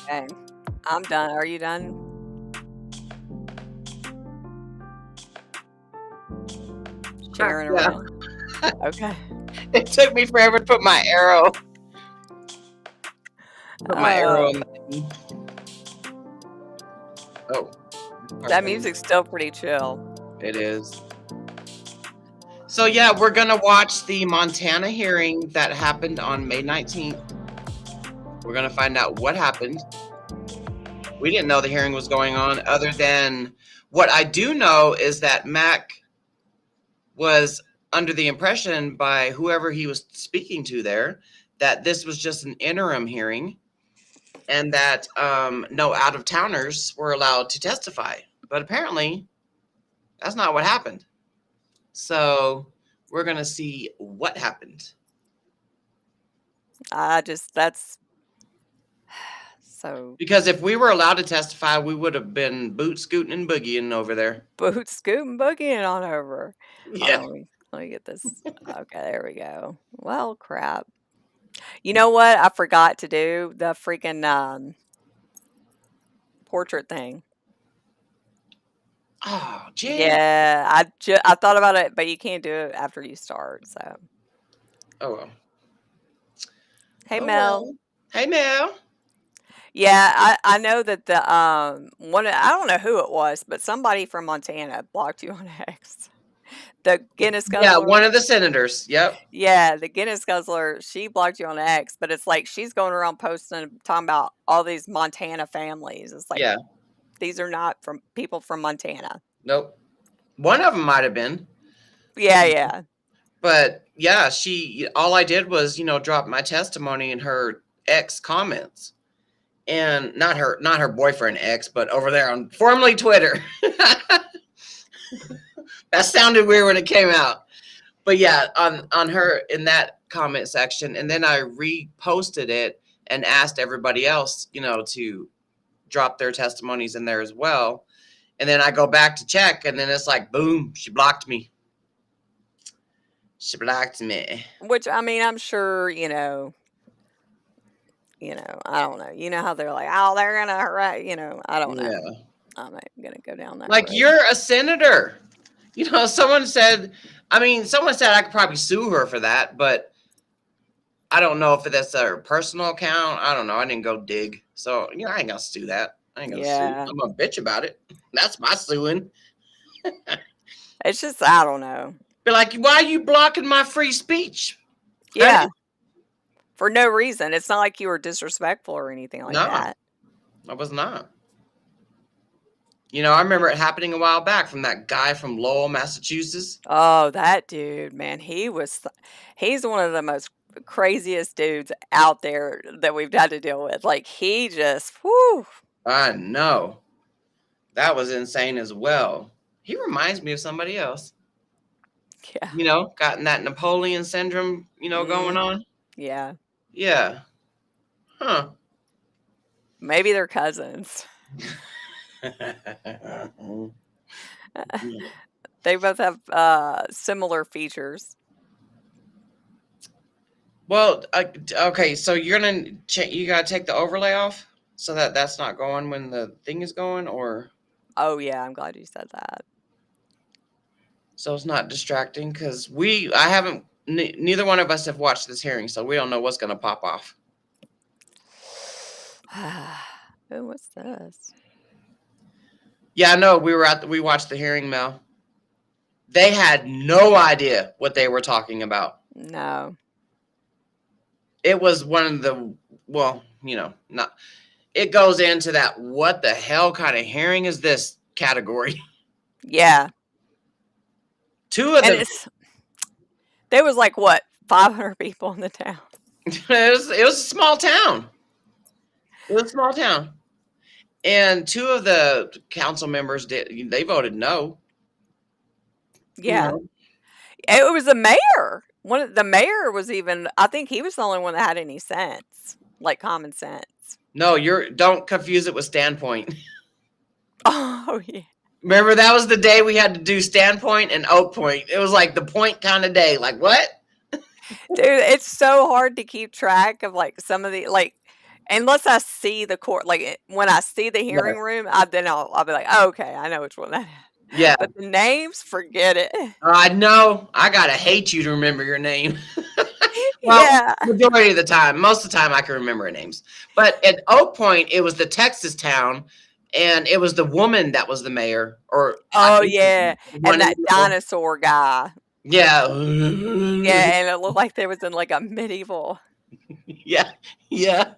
Okay. I'm done. Are you done? Sharing Yeah. around? Okay. It took me forever to put my arrow. Put my arrow in Oh, the thing. Oh, that music's still pretty chill. it is. So yeah, we're gonna watch the Montana hearing that happened on May 19th. We're gonna find out what happened. We didn't know the hearing was going on, other than what I do know is that Mac was under the impression by whoever he was speaking to there that this was just an interim hearing and that no out-of-towners were allowed to testify. But apparently, that's not what happened. So we're going to see what happened. That's so Because if we were allowed to testify, we would have been boot scooting and boogieing over there. boot scooting boogieing on over. Hold Yeah. on, let me get this. Okay, there we go. Well, crap. You know what? I forgot to do the freaking portrait thing. Oh, Jay. Yeah, I thought about it, but you can't do it after you start. So, Oh, well. hey Oh, Mel. well. Hey, Mel. Yeah, I know that the one I don't know who it was, but somebody from Montana blocked you on X. The Guinness Yeah, Guzzler. one of the senators. Yep. Yeah, the Guinness Guzzler, she blocked you on X, but it's like she's going around posting talking about all these Montana families. It's like Yeah. these are not from people from Montana. Nope. One of them might have been. Yeah, yeah. But yeah, all I did was, drop my testimony in her ex comments. And not her boyfriend ex, but over there on formerly Twitter. That sounded weird when it came out. But yeah, on her in that comment section, and then I reposted it and asked everybody else, to drop their testimonies in there as well. And then I go back to check, and then it's like, boom, she blocked me. She blocked me. Which I mean, I'm sure, I don't know. You know how they're like, oh, they're gonna harass, I don't know. Yeah. I'm not gonna go down that Like, road. you're a senator. Someone said I could probably sue her for that, but I don't know if that's her personal account. I don't know. I didn't go dig. So, I ain't gonna sue that. I ain't gonna sue. I'm gonna bitch about it. That's my suing. It's just, I don't know. Be like, why are you blocking my free speech? Yeah. For no reason. It's not like you were disrespectful or anything like that. I was not. I remember it happening a while back from that guy from Lowell, Massachusetts. Oh, that dude, man. He's one of the most craziest dudes out there that we've had to deal with. Like, he just, whew. I know. That was insane as well. He reminds me of somebody else. Yeah. Gotten that Napoleon syndrome, going on. Yeah. Yeah. Huh. Maybe they're cousins. They both have similar features. Well, okay, so you gotta take the overlay off so that that's not going when the thing is going, or? Oh yeah, I'm glad you said that. So it's not distracting, because neither one of us have watched this hearing, so we don't know what's gonna pop off. Oh, what's this? Yeah, I know. We watched the hearing, Mel. They had no idea what they were talking about. No. It was one of the, well, not. It goes into that what the hell kind of hearing is this category. Yeah. Two of them. There was like what, 500 people in the town. It was a small town. It was a small town. And two of the council members they voted no. Yeah. It was the mayor. The mayor was I think he was the only one that had any sense, like common sense. No, don't confuse it with Standpoint. Oh yeah. Remember, that was the day we had to do Standpoint and Oak Point. It was like the point kind of day. Like, what? Dude, it's so hard to keep track of like some of the, like, Unless I see the court, like when I see the Right. hearing room, I'll be like, oh, okay, I know which one that is. Yeah. But the names, forget it. I know. I gotta hate you to remember your name. Well, Yeah. majority of the time, most of the time, I can remember her names. But at Oak Point, it was the Texas town, and it was the woman that was the mayor, or I Oh think yeah, the and one in that the middle. dinosaur guy. Yeah, Yeah, and it looked like there was in like a medieval. yeah, yeah.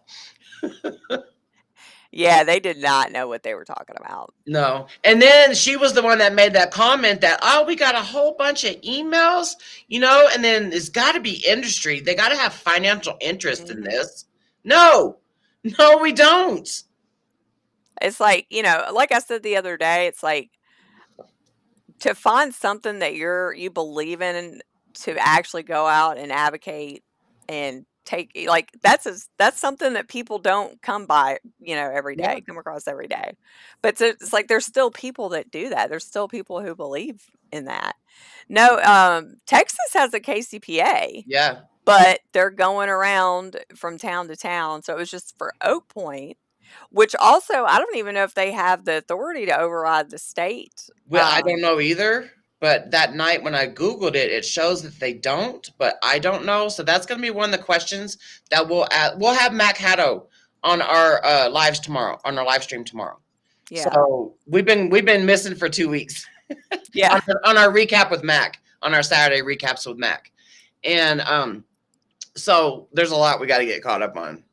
Yeah, they did not know what they were talking about. No. And then she was the one that made that comment that, oh, we got a whole bunch of emails, and then it's got to be industry. They got to have financial interest in Hmm. this. No, no, we don't. It's like, like I said the other day, it's like to find something that you believe in and to actually go out and advocate and take like that's something that people don't come by, every Yeah, day, come across every day. But it's like there's still people that do that. There's still people who believe in that. No, Texas has a KCPA, yeah. but they're going around from town to town. So it was just for Oak Point, which also I don't even know if they have the authority to override the state. Well, I don't know either. But that night when I Googled it, it shows that they don't, but I don't know. So that's going to be one of the questions that we'll have Mac Haddo on our lives tomorrow, on our live stream tomorrow. Yeah. So we've been missing for 2 weeks Yeah. on our recap with Mac, on our Saturday recaps with Mac. And so there's a lot we got to get caught up on.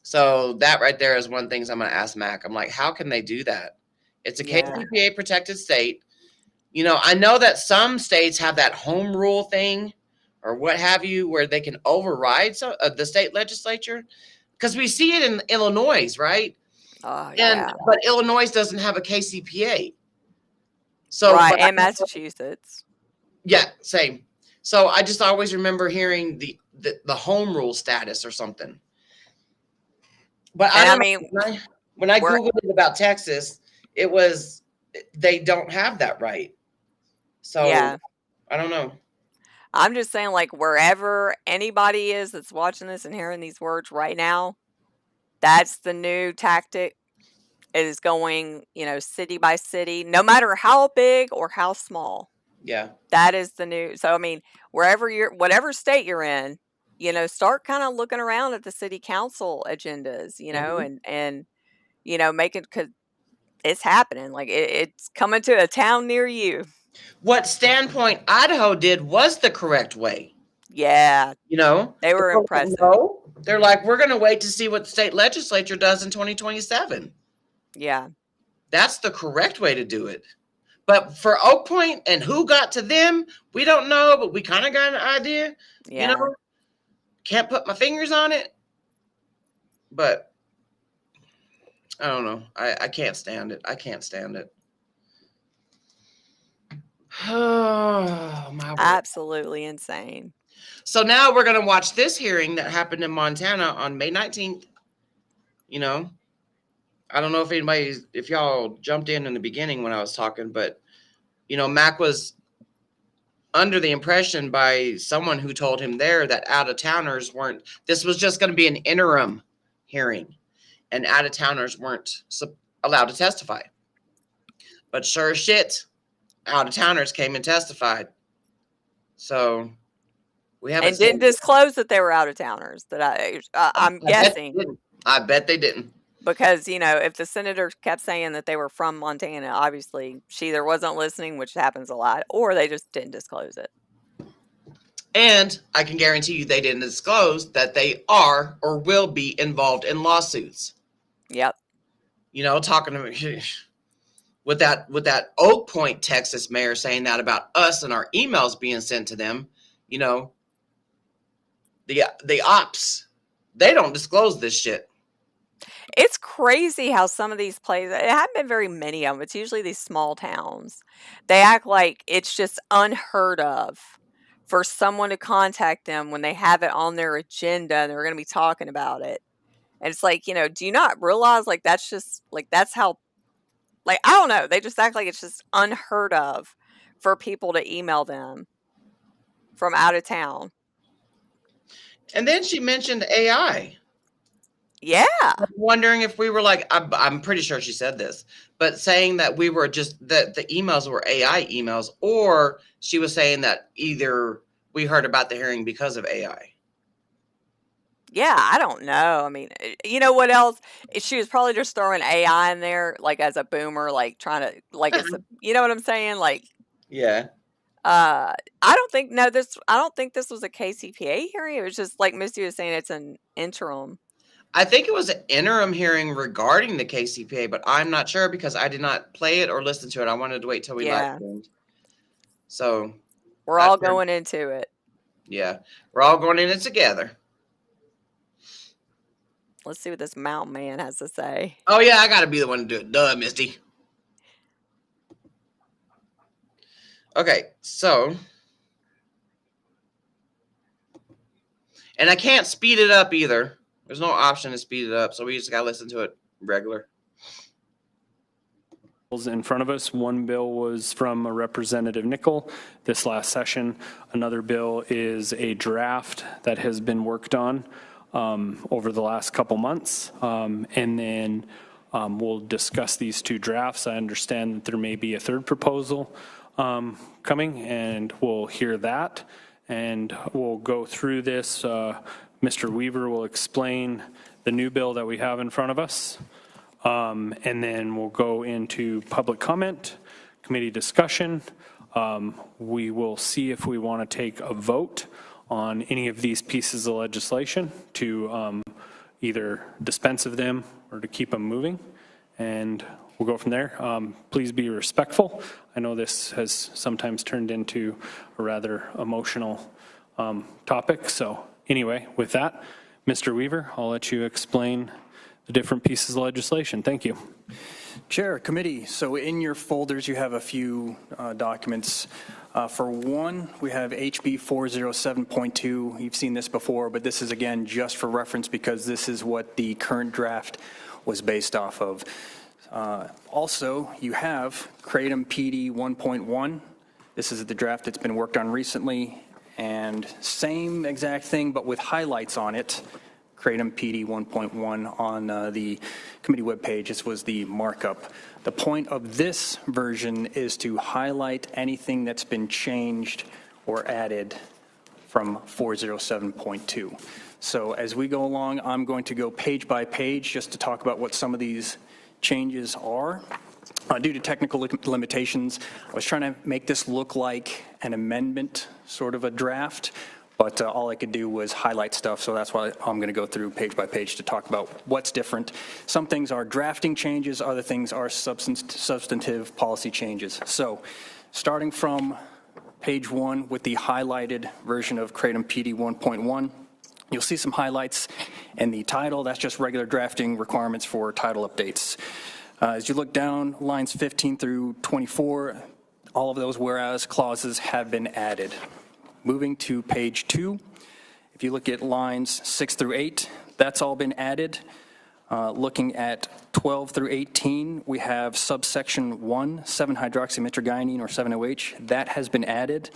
So that right there is one thing I'm going to ask Mac. I'm like, how can they do that? It's a Yeah. KCPA protected state. I know that some states have that home rule thing or what have you, where they can override the state legislature, because we see it in Illinois, right? Oh, And yeah. but Illinois doesn't have a KCPA. So, Right, but and Massachusetts. yeah, same. So I just always remember hearing the home rule status or something. But I And I don't mean, know. When I we're Googled it about Texas, it was they don't have that right. So yeah. I don't know. I'm just saying, like, wherever anybody is that's watching this and hearing these words right now, that's the new tactic. It is going, city by city, no matter how big or how small. Yeah. That is the new. So, I mean, whatever state you're in, start kind of looking around at the city council agendas, Mhm. and making, because it's happening. Like it's coming to a town near you. What Standpoint Idaho did was the correct way. Yeah, You know, they were they're like, impressive. no, they're like, we're going to wait to see what the state legislature does in 2027. Yeah, That's the correct way to do it. But for Oak Point and who got to them, we don't know, but we kind of got an idea. You yeah. know, can't put my fingers on it, but I don't know. I can't stand it. I can't stand it. Oh, my word. Absolutely insane. So now we're going to watch this hearing that happened in Montana on May 19th. You know, I don't know if y'all jumped in the beginning when I was talking, but, Mac was under the impression by someone who told him there that out-of-towners this was just going to be an interim hearing, and out-of-towners weren't allowed to testify. But sure as shit, out-of-towners came and testified. So we haven't And seen didn't disclose that they were out of towners. That I'm I bet they guessing didn't. I bet they didn't. because if the senator kept saying that they were from Montana, obviously she either wasn't listening, which happens a lot, or they just didn't disclose it. And I can guarantee you they didn't disclose that they are or will be involved in lawsuits. Yep. Talking to me with that Oak Point, Texas mayor saying that about us and our emails being sent to them, the ops, they don't disclose this shit. It's crazy how some of these places, it haven't been very many of them. It's usually these small towns. They act like it's just unheard of for someone to contact them when they have it on their agenda and they're going to be talking about it. And it's like, do you not realize like that's just like that's how, like, I don't know. They just act like it's just unheard of for people to email them from out of town. And then she mentioned AI. Yeah. I'm wondering if we were like, I'm pretty sure she said this, but saying that we were just that the emails were AI emails, or she was saying that either we heard about the hearing because of AI. Yeah, I don't know. I mean, you know what else? She was probably just throwing AI in there, like as a boomer, like trying to, like it's a, you know what I'm saying? Like, Yeah. I don't think, no, I don't think this was a KCPA hearing. It was just like Misty was saying, it's an interim. I think it was an interim hearing regarding the KCPA, but I'm not sure because I did not play it or listen to it. I wanted to wait till we live Yeah, streamed. So we're I've all heard, going into it. yeah, we're all going in it together. Let's see what this mountain man has to say. Oh yeah, I got to be the one to do it. Duh, Misty. Okay, so, and I can't speed it up either. There's no option to speed it up, so we just got to listen to it regular. In front of us. One bill was from Representative Nickel this last session. Another bill is a draft that has been worked on over the last couple months. And then we'll discuss these two drafts. I understand that there may be a third proposal coming, and we'll hear that. And we'll go through this. Mr. Weaver will explain the new bill that we have in front of us. And then we'll go into public comment, committee discussion. We will see if we want to take a vote on any of these pieces of legislation to either dispense of them or to keep them moving. And we'll go from there. Please be respectful. I know this has sometimes turned into a rather emotional topic. So anyway, with that, Mr. Weaver, I'll let you explain the different pieces of legislation. Thank you. Chair, committee, so in your folders you have a few documents. For one, we have HB 407.2. You've seen this before, but this is again just for reference because this is what the current draft was based off of. Also, you have Kratom PD 1.1. This is the draft that's been worked on recently, and same exact thing but with highlights on it. Kratom PD 1.1 on the committee webpage. This was the markup. The point of this version is to highlight anything that's been changed or added from 407.2. So as we go along, I'm going to go page by page just to talk about what some of these changes are. Due to technical limitations, I was trying to make this look like an amendment, sort of a draft, but all I could do was highlight stuff, so that's why I'm going to go through page by page to talk about what's different. Some things are drafting changes, other things are substantive policy changes. So starting from page 1 with the highlighted version of Kratom PD 1.1, you'll see some highlights in the title. That's just regular drafting requirements for title updates. As you look down, lines 15 through 24, all of those whereas clauses have been added. Moving to page 2, if you look at lines 6 through 8, that's all been added. Looking at 12 through 18, we have subsection 1, 7-hydroxymitragynine or 7-OH. That has been added.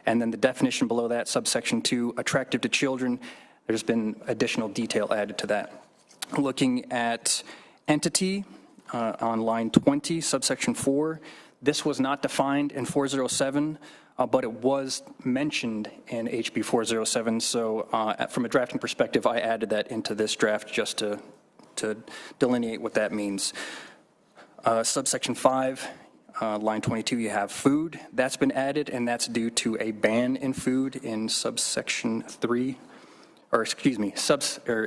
And then the definition below that, subsection 2, attractive to children, there's been additional detail added to that. Looking at entity on line 20, subsection 4, this was not defined in 407. But it was mentioned in HB 407, so from a drafting perspective, I added that into this draft just to delineate what that means. Subsection 5, line 22, you have food. That's been added, and that's due to a ban in food in subsection 3, or excuse me,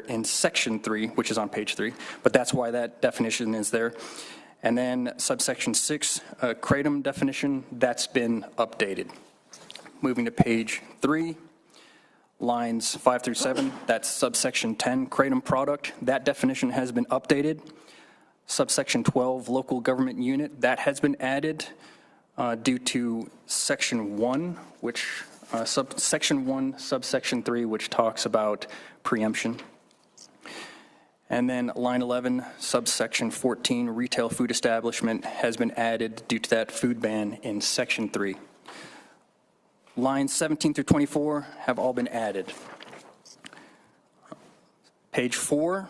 in section 3, which is on page 3, but that's why that definition is there. And then subsection 6, kratom definition, that's been updated. Moving to page 3, lines 5 through 7, that's subsection 10, kratom product, that definition has been updated. Subsection 12, local government unit, that has been added due to section 1, which, section 1, subsection 3, which talks about preemption. And then line 11, subsection 14, retail food establishment has been added due to that food ban in section 3. Lines 17 through 24 have all been added. Page 4,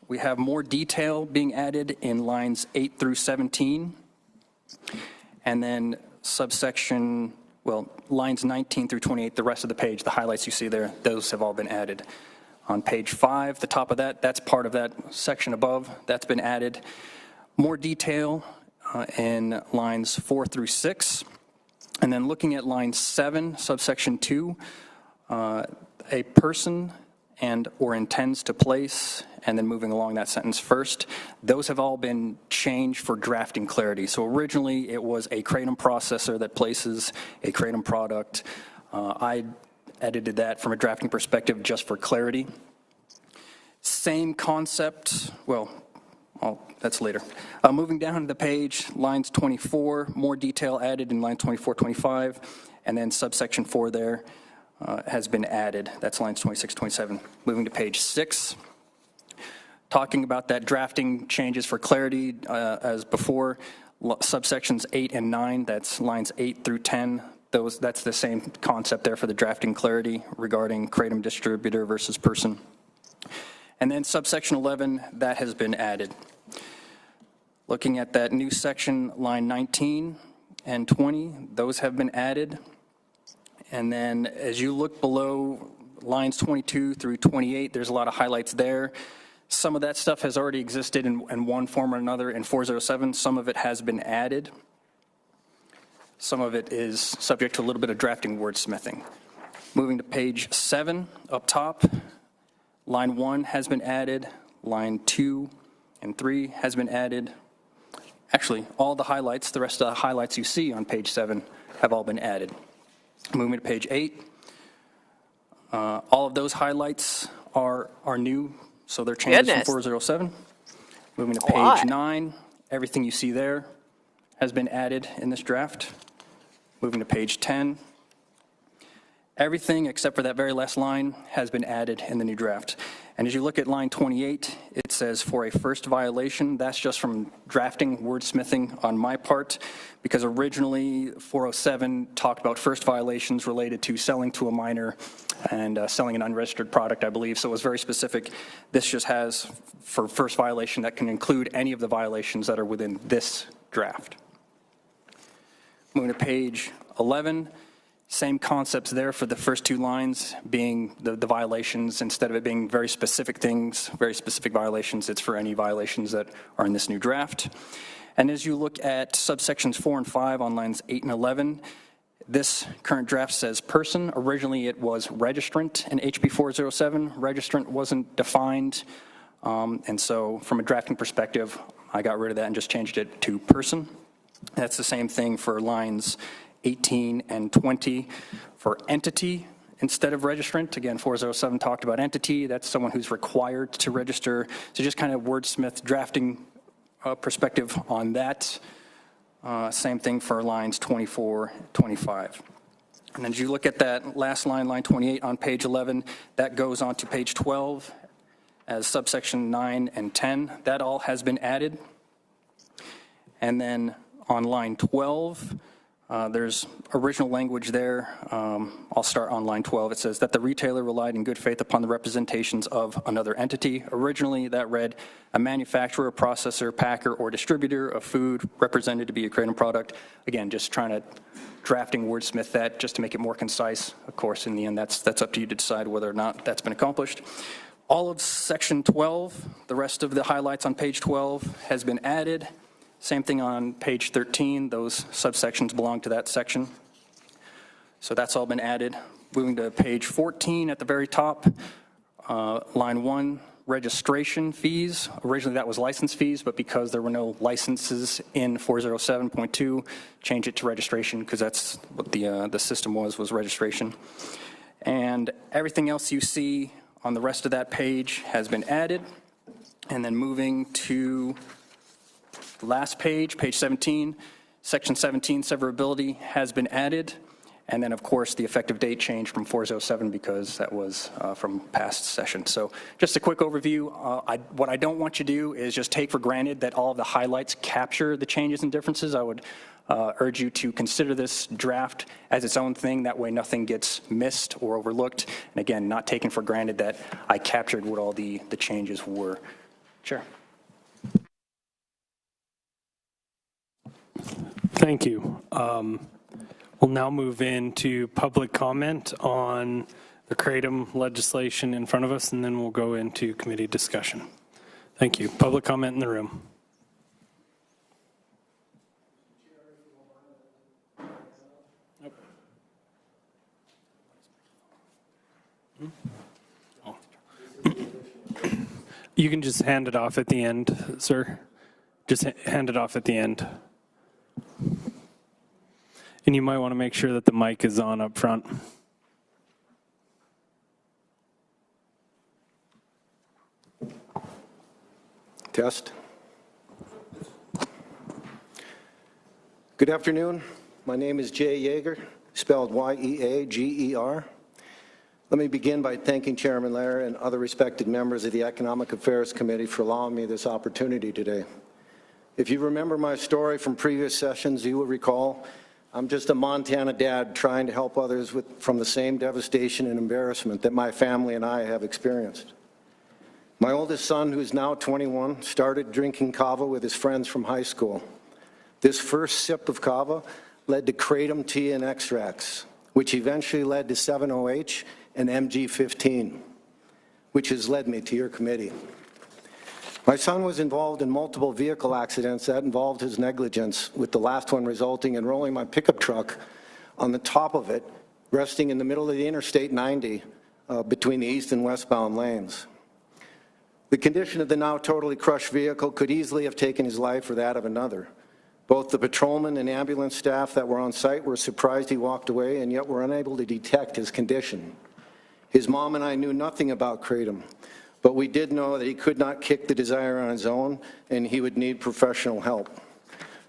we have more detail being added in lines 8 through 17. And then subsection, well, lines 19 through 28, the rest of the page, the highlights you see there, those have all been added. On page 5, the top of that, that's part of that section above, that's been added. More detail in lines 4 through 6. And then looking at line 7, subsection 2, a person and or intends to place, and then moving along that sentence first, those have all been changed for drafting clarity. So originally it was a kratom processor that places a kratom product. I edited that from a drafting perspective just for clarity. Same concept, well, that's later. Moving down the page, lines 24, more detail added in line 24, 25, and then subsection 4 there has been added. That's lines 26, 27. Moving to page 6, talking about that drafting changes for clarity as before, subsections 8 and 9, that's lines 8 through 10. That's the same concept there for the drafting clarity regarding kratom distributor versus person. And then subsection 11, that has been added. Looking at that new section, line 19 and 20, those have been added. And then as you look below lines 22 through 28, there's a lot of highlights there. Some of that stuff has already existed in one form or another in 407. Some of it has been added. Some of it is subject to a little bit of drafting wordsmithing. Moving to page 7, up top, line 1 has been added. Line 2 and 3 has been added. Actually, all the highlights, the rest of the highlights you see on page 7 have all been added. Moving to page 8, all of those highlights are new, so they're changes from 407. Moving to page 9, everything you see there has been added in this draft. Moving to page 10, everything except for that very last line has been added in the new draft. And as you look at line 28, it says for a first violation. That's just from drafting, wordsmithing on my part, because originally 407 talked about first violations related to selling to a minor and selling an unregistered product, I believe. So it was very specific. This just has for first violation that can include any of the violations that are within this draft. Moving to page 11. Same concepts there for the first 2 lines being the violations. Instead of it being very specific things, very specific violations, it's for any violations that are in this new draft. And as you look at subsections 4 and 5 on lines 8 and 11, this current draft says person. Originally it was registrant in HB 407. Registrant wasn't defined. And so from a drafting perspective, I got rid of that and just changed it to person. That's the same thing for lines 18 and 20 for entity instead of registrant. Again, 407 talked about entity. That's someone who's required to register. So just kind of wordsmith drafting perspective on that. Same thing for lines 24, 25. And then as you look at that last line, line 28 on page 11, that goes on to page 12 as subsection 9 and 10. That all has been added. And then on line 12, there's original language there. I'll start on line 12. It says that the retailer relied in good faith upon the representations of another entity. Originally, that read a manufacturer, processor, packer, or distributor of food represented to be a kratom product. Again, just trying to drafting wordsmith that just to make it more concise. Of course, in the end, that's up to you to decide whether or not that's been accomplished. All of section 12, the rest of the highlights on page 12 has been added. Same thing on page 13. Those subsections belong to that section. So that's all been added. Moving to page 14 at the very top, line 1, registration fees. Originally that was license fees, but because there were no licenses in 407.2, change it to registration because that's what the system was registration. And everything else you see on the rest of that page has been added. And then moving to last page, page 17, section 17, severability has been added. And then, of course, the effective date changed from 407 because that was from past session. So just a quick overview. What I don't want you to do is just take for granted that all of the highlights capture the changes and differences. I would urge you to consider this draft as its own thing. That way nothing gets missed or overlooked. And again, not taken for granted that I captured what all the changes were. Chair. Thank you. We'll now move into public comment on the Kratom legislation in front of us, and then we'll go into committee discussion. Thank you. Public comment in the room. You can just hand it off at the end, sir. Just hand it off at the end. And you might want to make sure that the mic is on up front. Test. Good afternoon. My name is Jay Yeager, spelled Y-E-A-G-E-R. Let me begin by thanking Chairman Lair and other respected members of the Economic Affairs Committee for allowing me this opportunity today. If you remember my story from previous sessions, you will recall I'm just a Montana dad trying to help others from the same devastation and embarrassment that my family and I have experienced. My oldest son, who is now 21, started drinking kava with his friends from high school. This first sip of kava led to kratom tea and extracts, which eventually led to 7-OH and MG15, which has led me to your committee. My son was involved in multiple vehicle accidents that involved his negligence, with the last one resulting in rolling my pickup truck on the top of it, resting in the middle of the Interstate 90 between the east and westbound lanes. The condition of the now totally crushed vehicle could easily have taken his life or that of another. Both the patrolman and ambulance staff that were on site were surprised he walked away and yet were unable to detect his condition. His mom and I knew nothing about kratom, but we did know that he could not kick the desire on his own and he would need professional help.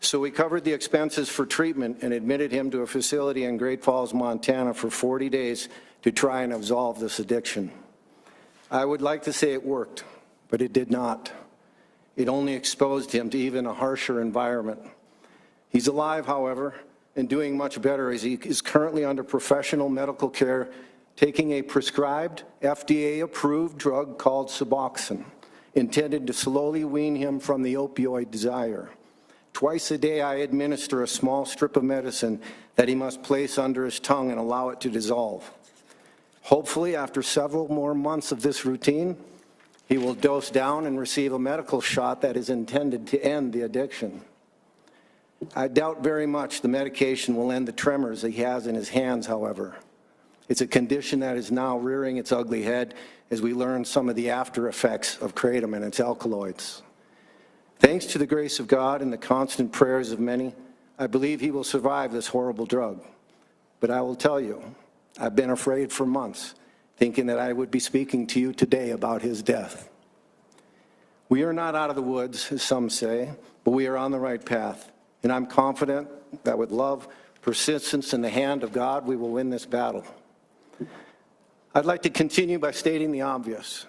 So we covered the expenses for treatment and admitted him to a facility in Great Falls, Montana for 40 days to try and absolve this addiction. I would like to say it worked, but it did not. It only exposed him to even a harsher environment. He's alive, however, and doing much better as he is currently under professional medical care, taking a prescribed, FDA-approved drug called Suboxone, intended to slowly wean him from the opioid desire. Twice a day, I administer a small strip of medicine that he must place under his tongue and allow it to dissolve. Hopefully, after several more months of this routine, he will dose down and receive a medical shot that is intended to end the addiction. I doubt very much the medication will end the tremors that he has in his hands, however. It's a condition that is now rearing its ugly head as we learn some of the after effects of kratom and its alkaloids. Thanks to the grace of God and the constant prayers of many, I believe he will survive this horrible drug. But I will tell you, I've been afraid for months, thinking that I would be speaking to you today about his death. We are not out of the woods, as some say, but we are on the right path. And I'm confident that with love, persistence, and the hand of God, we will win this battle. I'd like to continue by stating the obvious.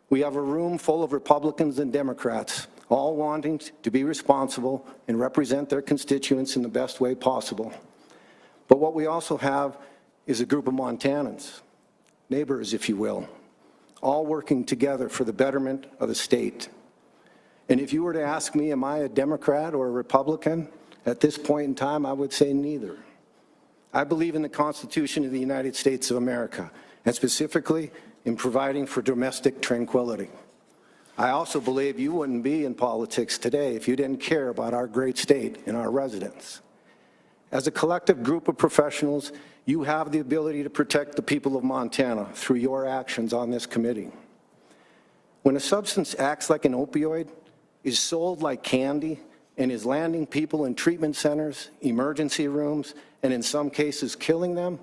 We have a room full of Republicans and Democrats, all wanting to be responsible and represent their constituents in the best way possible. But what we also have is a group of Montanans, neighbors, if you will, all working together for the betterment of the state. And if you were to ask me, am I a Democrat or a Republican? At this point in time, I would say neither. I believe in the Constitution of the United States of America, and specifically in providing for domestic tranquility. I also believe you wouldn't be in politics today if you didn't care about our great state and our residents. As a collective group of professionals, you have the ability to protect the people of Montana through your actions on this committee. When a substance acts like an opioid, is sold like candy, and is landing people in treatment centers, emergency rooms, and in some cases killing them,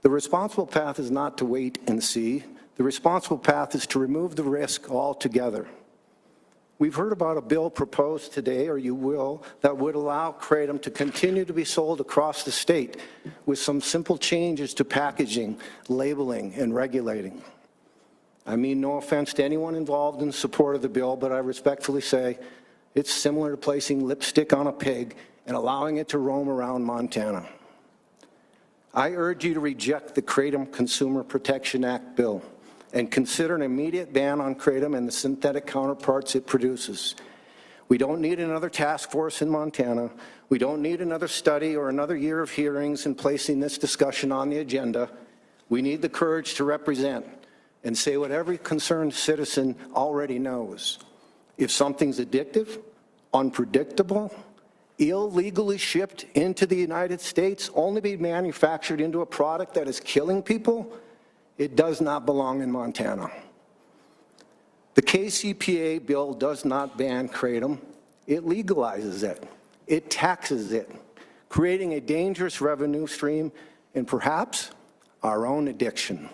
the responsible path is not to wait and see. The responsible path is to remove the risk altogether. We've heard about a bill proposed today, or you will, that would allow kratom to continue to be sold across the state with some simple changes to packaging, labeling, and regulating. I mean no offense to anyone involved in support of the bill, but I respectfully say it's similar to placing lipstick on a pig and allowing it to roam around Montana. I urge you to reject the Kratom Consumer Protection Act bill and consider an immediate ban on kratom and the synthetic counterparts it produces. We don't need another task force in Montana. We don't need another study or another year of hearings and placing this discussion on the agenda. We need the courage to represent and say what every concerned citizen already knows. If something's addictive, unpredictable, illegally shipped into the United States, only be manufactured into a product that is killing people, it does not belong in Montana. The KCPA bill does not ban kratom. It legalizes it. It taxes it, creating a dangerous revenue stream and perhaps our own addiction.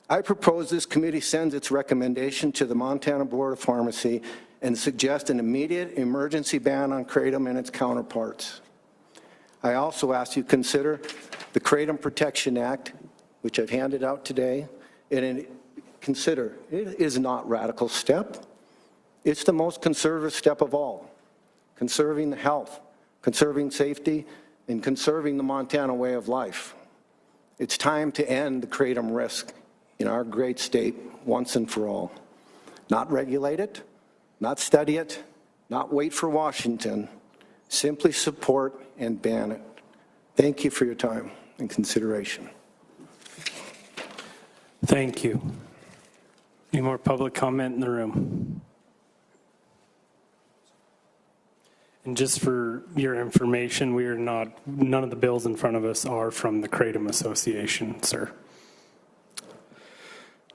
I propose this committee sends its recommendation to the Montana Board of Pharmacy and suggest an immediate emergency ban on kratom and its counterparts. I also ask you to consider the Kratom Protection Act, which I've handed out today, and consider it is not a radical step. It's the most conservative step of all, conserving the health, conserving safety, and conserving the Montana way of life. It's time to end the kratom risk in our great state once and for all. Not regulate it, not study it, not wait for Washington, simply support and ban it. Thank you for your time and consideration. Thank you. Any more public comment in the room? And just for your information, we are not, none of the bills in front of us are from the Kratom Association, sir.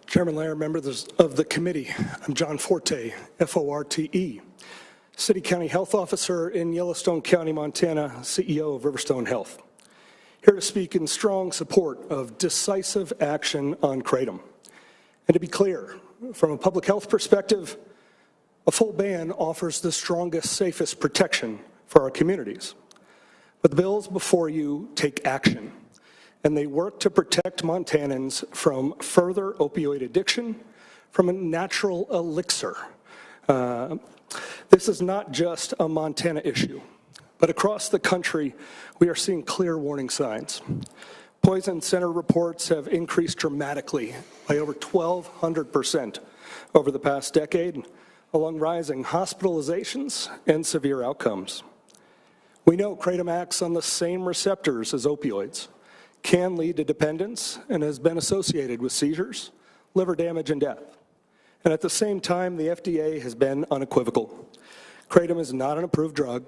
Chairman Lair, members of the committee, I'm John Forte, F-O-R-T-E, City County Health Officer in Yellowstone County, Montana, CEO of Riverstone Health. Here to speak in strong support of decisive action on kratom. And to be clear, from a public health perspective, a full ban offers the strongest, safest protection for our communities. But the bills before you take action, and they work to protect Montanans from further opioid addiction, from a natural elixir. This is not just a Montana issue, but across the country, we are seeing clear warning signs. Poison center reports have increased dramatically by over 1,200% over the past decade, along rising hospitalizations and severe outcomes. We know kratom acts on the same receptors as opioids, can lead to dependence, and has been associated with seizures, liver damage, and death. And at the same time, the FDA has been unequivocal. Kratom is not an approved drug,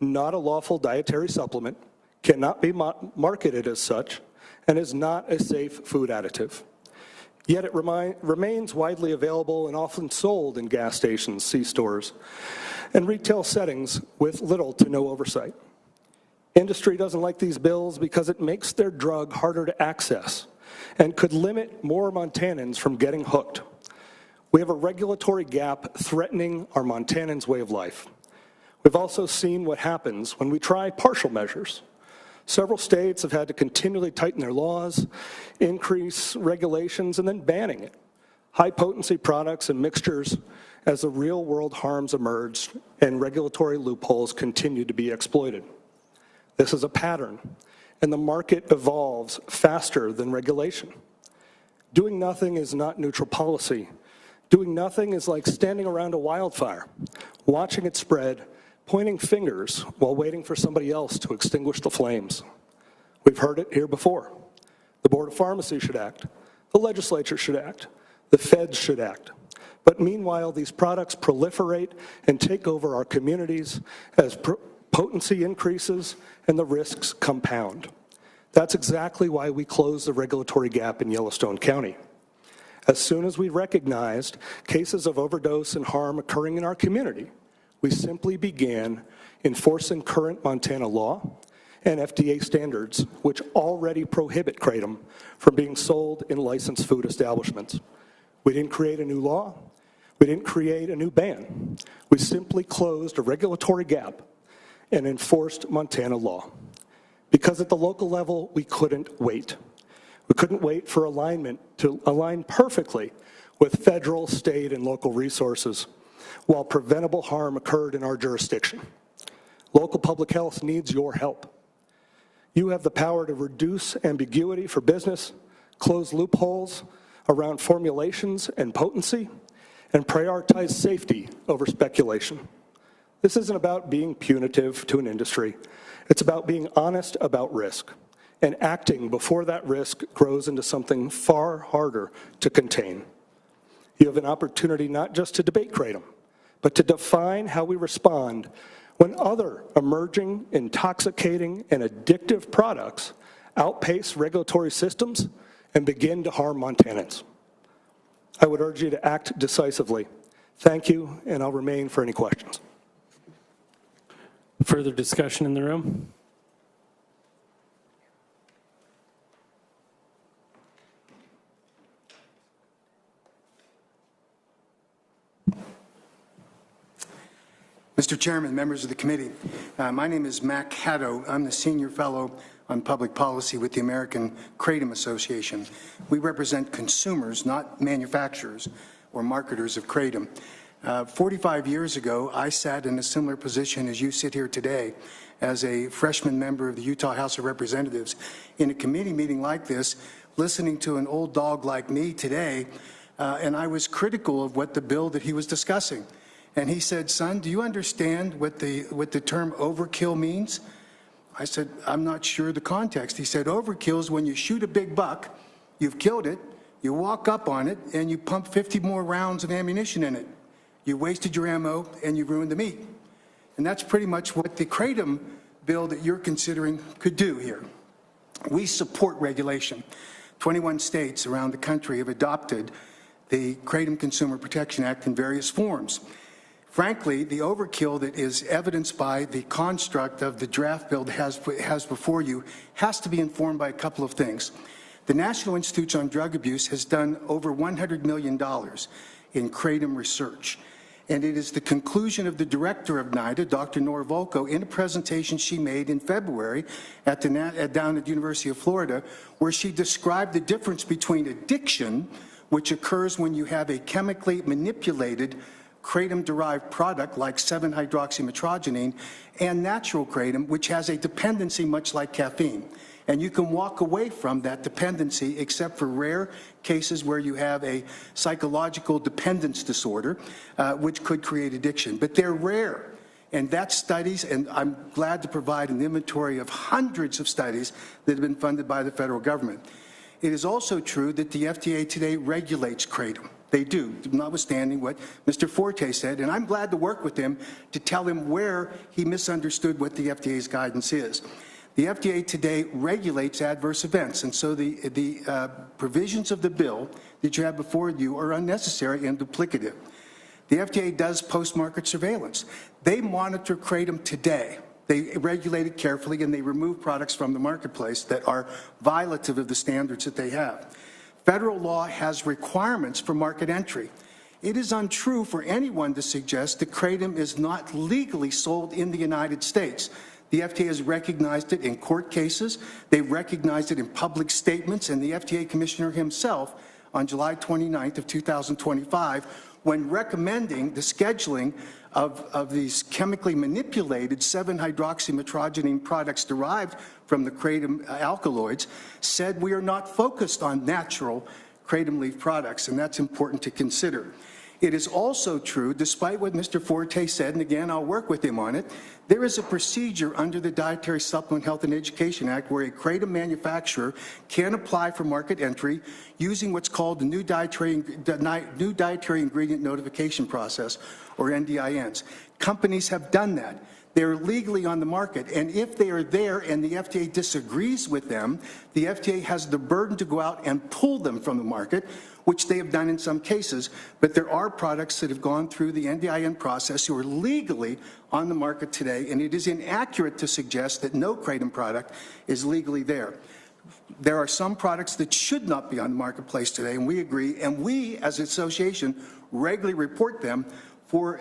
not a lawful dietary supplement, cannot be marketed as such, and is not a safe food additive. Yet it remains widely available and often sold in gas stations, C-stores, and retail settings with little to no oversight. Industry doesn't like these bills because it makes their drug harder to access and could limit more Montanans from getting hooked. We have a regulatory gap threatening our Montanans' way of life. We've also seen what happens when we try partial measures. Several states have had to continually tighten their laws, increase regulations, and then banning it. High-potency products and mixtures as the real-world harms emerged and regulatory loopholes continue to be exploited. This is a pattern, and the market evolves faster than regulation. Doing nothing is not neutral policy. Doing nothing is like standing around a wildfire, watching it spread, pointing fingers while waiting for somebody else to extinguish the flames. We've heard it here before. The Board of Pharmacy should act. The legislature should act. The feds should act. But meanwhile, these products proliferate and take over our communities as potency increases and the risks compound. That's exactly why we closed the regulatory gap in Yellowstone County. As soon as we recognized cases of overdose and harm occurring in our community, we simply began enforcing current Montana law and FDA standards, which already prohibit kratom from being sold in licensed food establishments. We didn't create a new law. We didn't create a new ban. We simply closed a regulatory gap and enforced Montana law. Because at the local level, we couldn't wait. We couldn't wait for alignment to align perfectly with federal, state, and local resources while preventable harm occurred in our jurisdiction. Local public health needs your help. You have the power to reduce ambiguity for business, close loopholes, around formulations and potency, and prioritize safety over speculation. This isn't about being punitive to an industry. It's about being honest about risk and acting before that risk grows into something far harder to contain. You have an opportunity not just to debate kratom, but to define how we respond when other emerging, intoxicating, and addictive products outpace regulatory systems and begin to harm Montanans. I would urge you to act decisively. Thank you, and I'll remain for any questions. Further discussion in the room? Mr. Chairman, members of the committee, my name is Mac Haddo. I'm the Senior Fellow on Public Policy with the American Kratom Association. We represent consumers, not manufacturers or marketers of kratom. 45 years ago, I sat in a similar position as you sit here today as a freshman member of the Utah House of Representatives in a committee meeting like this, listening to an old dog like me today, and I was critical of what the bill that he was discussing. And he said, son, do you understand what the term overkill means? I said, I'm not sure the context. He said, overkill is when you shoot a big buck, you've killed it, you walk up on it, and you pump 50 more rounds of ammunition in it. You wasted your ammo, and you ruined the meat. And that's pretty much what the kratom bill that you're considering could do here. We support regulation. 21 states around the country have adopted the Kratom Consumer Protection Act in various forms. Frankly, the overkill that is evidenced by the construct of the draft bill that has before you has to be informed by a couple of things. The National Institute on Drug Abuse has done over $100 million in kratom research. And it is the conclusion of the director of NIDA, Dr. Nora Volko, in a presentation she made in February down at the University of Florida, where she described the difference between addiction, which occurs when you have a chemically manipulated kratom-derived product like 7-hydroxymetrogenine, and natural kratom, which has a dependency much like caffeine. And you can walk away from that dependency except for rare cases where you have a psychological dependence disorder, which could create addiction. But they're rare. And that's studies, and I'm glad to provide an inventory of hundreds of studies that have been funded by the federal government. It is also true that the FDA today regulates kratom. They do, notwithstanding what Mr. Forte said, and I'm glad to work with him to tell him where he misunderstood what the FDA's guidance is. The FDA today regulates adverse events, and so the provisions of the bill that you have before you are unnecessary and duplicative. The FDA does post-market surveillance. They monitor kratom today. They regulate it carefully, and they remove products from the marketplace that are violative of the standards that they have. Federal law has requirements for market entry. It is untrue for anyone to suggest that kratom is not legally sold in the United States. The FDA has recognized it in court cases. They recognized it in public statements, and the FDA commissioner himself on July 29th of 2025, when recommending the scheduling of these chemically manipulated 7-hydroxymetrogenine products derived from the kratom alkaloids, said we are not focused on natural kratom leaf products, and that's important to consider. It is also true, despite what Mr. Forte said, and again, I'll work with him on it, there is a procedure under the Dietary Supplement Health and Education Act where a kratom manufacturer can apply for market entry using what's called the New Dietary Ingredient Notification Process, or NDINs. Companies have done that. They're legally on the market, and if they are there and the FDA disagrees with them, the FDA has the burden to go out and pull them from the market, which they have done in some cases, but there are products that have gone through the NDIN process who are legally on the market today, and it is inaccurate to suggest that no kratom product is legally there. There are some products that should not be on the marketplace today, and we agree, and we as an association regularly report them for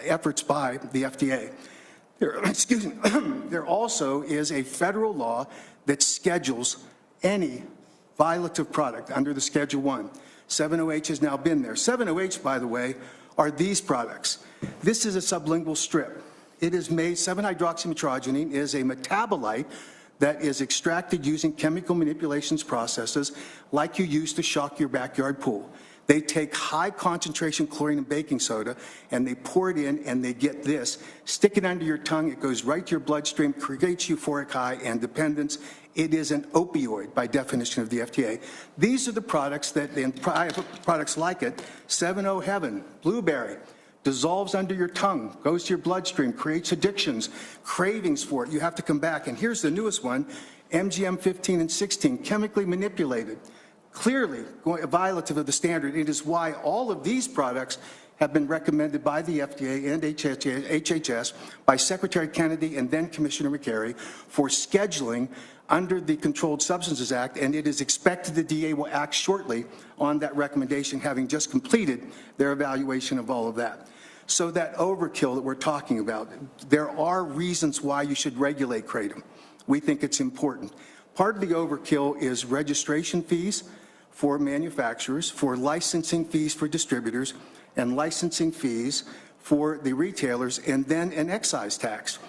efforts by the FDA. There also is a federal law that schedules any violative product under the Schedule 1. 7-OH has now been there. 7-OH, by the way, are these products. This is a sublingual strip. It is made, 7-hydroxymetrogenine is a metabolite that is extracted using chemical manipulations processes like you use to shock your backyard pool. They take high concentration chlorine and baking soda and they pour it in and they get this, stick it under your tongue, it goes right to your bloodstream, creates euphoric high and dependence. It is an opioid by definition of the FDA. These are the products that, and products like it, 7-0 Heaven, Blueberry, dissolves under your tongue, goes to your bloodstream, creates addictions, cravings for it. You have to come back. And here's the newest one, MGM 15 and 16, chemically manipulated, clearly violative of the standard. It is why all of these products have been recommended by the FDA and HHS, by Secretary Kennedy and then Commissioner McCary for scheduling under the Controlled Substances Act, and it is expected the DA will act shortly on that recommendation, having just completed their evaluation of all of that. So that overkill that we're talking about, there are reasons why you should regulate kratom. We think it's important. Part of the overkill is registration fees for manufacturers, for licensing fees for distributors, and licensing fees for the retailers, and then an excise tax.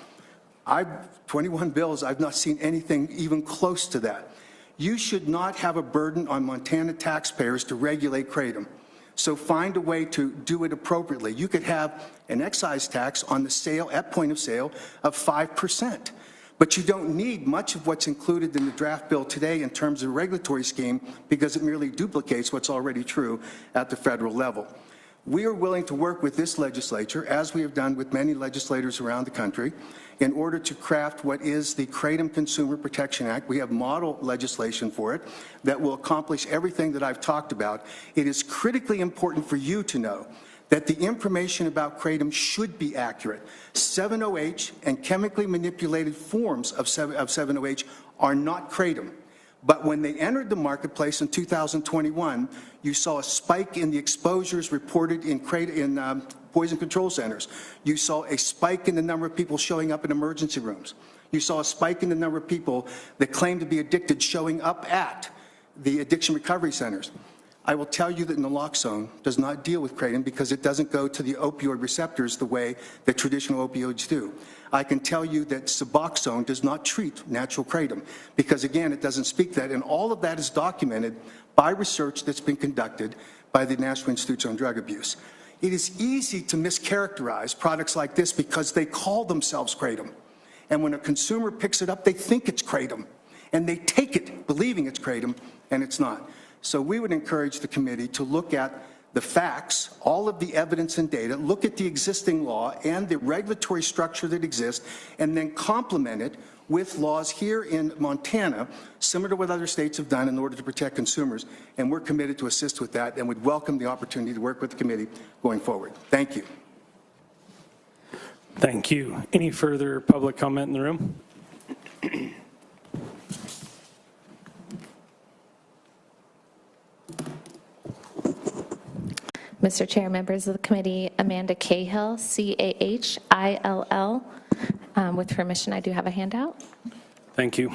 21 bills, I've not seen anything even close to that. You should not have a burden on Montana taxpayers to regulate kratom. So find a way to do it appropriately. You could have an excise tax on the sale, at point of sale, of 5%. But you don't need much of what's included in the draft bill today in terms of regulatory scheme because it merely duplicates what's already true at the federal level. We are willing to work with this legislature, as we have done with many legislators around the country, in order to craft what is the Kratom Consumer Protection Act. We have model legislation for it that will accomplish everything that I've talked about. It is critically important for you to know that the information about kratom should be accurate. 7-OH and chemically manipulated forms of 7-OH are not kratom. But when they entered the marketplace in 2021, you saw a spike in the exposures reported in poison control centers. You saw a spike in the number of people showing up in emergency rooms. You saw a spike in the number of people that claim to be addicted showing up at the addiction recovery centers. I will tell you that naloxone does not deal with kratom because it doesn't go to the opioid receptors the way that traditional opioids do. I can tell you that Suboxone does not treat natural kratom because, again, it doesn't speak that, and all of that is documented by research that's been conducted by the National Institute on Drug Abuse. It is easy to mischaracterize products like this because they call themselves kratom, and when a consumer picks it up, they think it's kratom, and they take it believing it's kratom, and it's not. So we would encourage the committee to look at the facts, all of the evidence and data, look at the existing law and the regulatory structure that exists, and then complement it with laws here in Montana, similar to what other states have done in order to protect consumers. And we're committed to assist with that and would welcome the opportunity to work with the committee going forward. Thank you. Thank you. Any further public comment in the room? Mr. Chair, members of the committee, Amanda Cahill, C-A-H-I-L-L. With permission, I do have a handout. Thank you.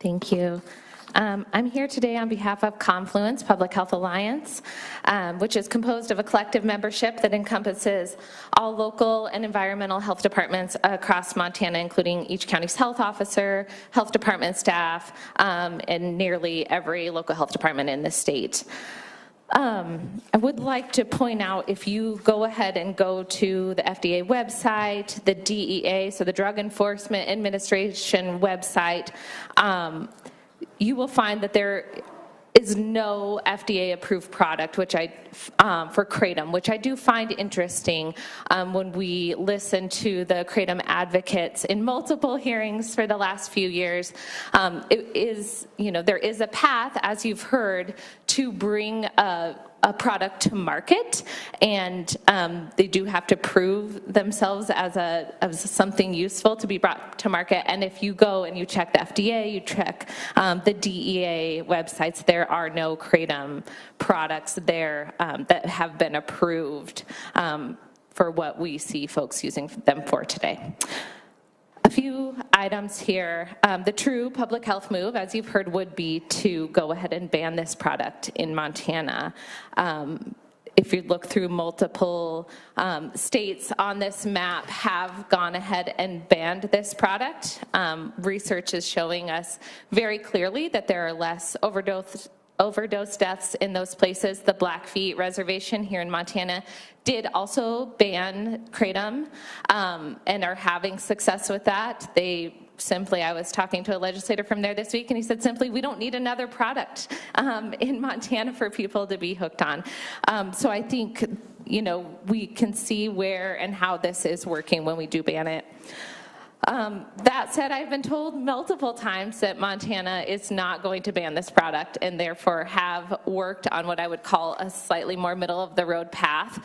Thank you. I'm here today on behalf of Confluence Public Health Alliance, which is composed of a collective membership that encompasses all local and environmental health departments across Montana, including each county's health officer, health department staff, and nearly every local health department in the state. I would like to point out, if you go ahead and go to the FDA website, the DEA, so the Drug Enforcement Administration website, you will find that there is no FDA-approved product, which for kratom, which I do find interesting when we listen to the kratom advocates in multiple hearings for the last few years. It is, there is a path, as you've heard, to bring a product to market, and they do have to prove themselves as something useful to be brought to market. And if you go and you check the FDA, you check the DEA websites, there are no kratom products there that have been approved for what we see folks using them for today. A few items here. The true public health move, as you've heard, would be to go ahead and ban this product in Montana. If you look through multiple states on this map have gone ahead and banned this product. Research is showing us very clearly that there are less overdose deaths in those places. The Blackfeet Reservation here in Montana did also ban kratom and are having success with that. I was talking to a legislator from there this week, and he said simply, we don't need another product in Montana for people to be hooked on. So I think, we can see where and how this is working when we do ban it. That said, I've been told multiple times that Montana is not going to ban this product and therefore have worked on what I would call a slightly more middle of the road path.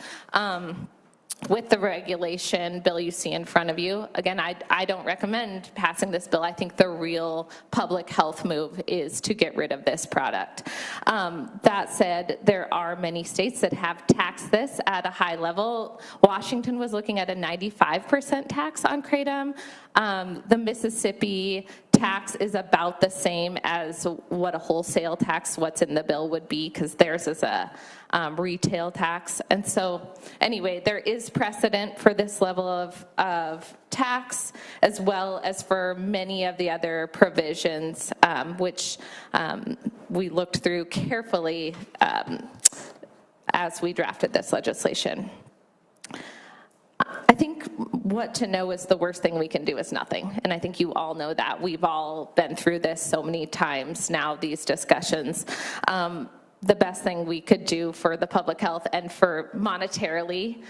With the regulation bill you see in front of you. Again, I don't recommend passing this bill. I think the real public health move is to get rid of this product. That said, there are many states that have taxed this at a high level. Washington was looking at a 95% tax on kratom. The Mississippi tax is about the same as what a wholesale tax, what's in the bill would be, because theirs is a retail tax. And so anyway, there is precedent for this level of tax, as well as for many of the other provisions, which we looked through carefully as we drafted this legislation. I think what to know is the worst thing we can do is nothing. And I think you all know that. We've all been through this so many times now, these discussions. The best thing we could do for the public health and for monetarily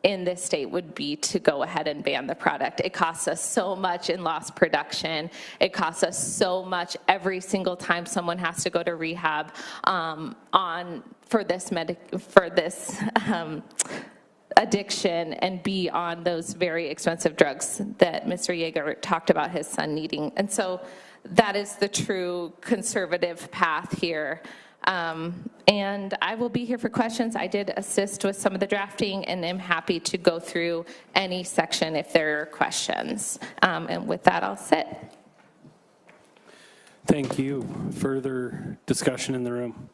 in this state would be to go ahead and ban the product. It costs us so much in lost production. It costs us so much every single time someone has to go to rehab for this addiction and be on those very expensive drugs that Mr. Yeager talked about his son needing. And so that is the true conservative path here. And I will be here for questions. I did assist with some of the drafting and am happy to go through any section if there are questions. And with that, I'll sit. Thank you. Further discussion in the room?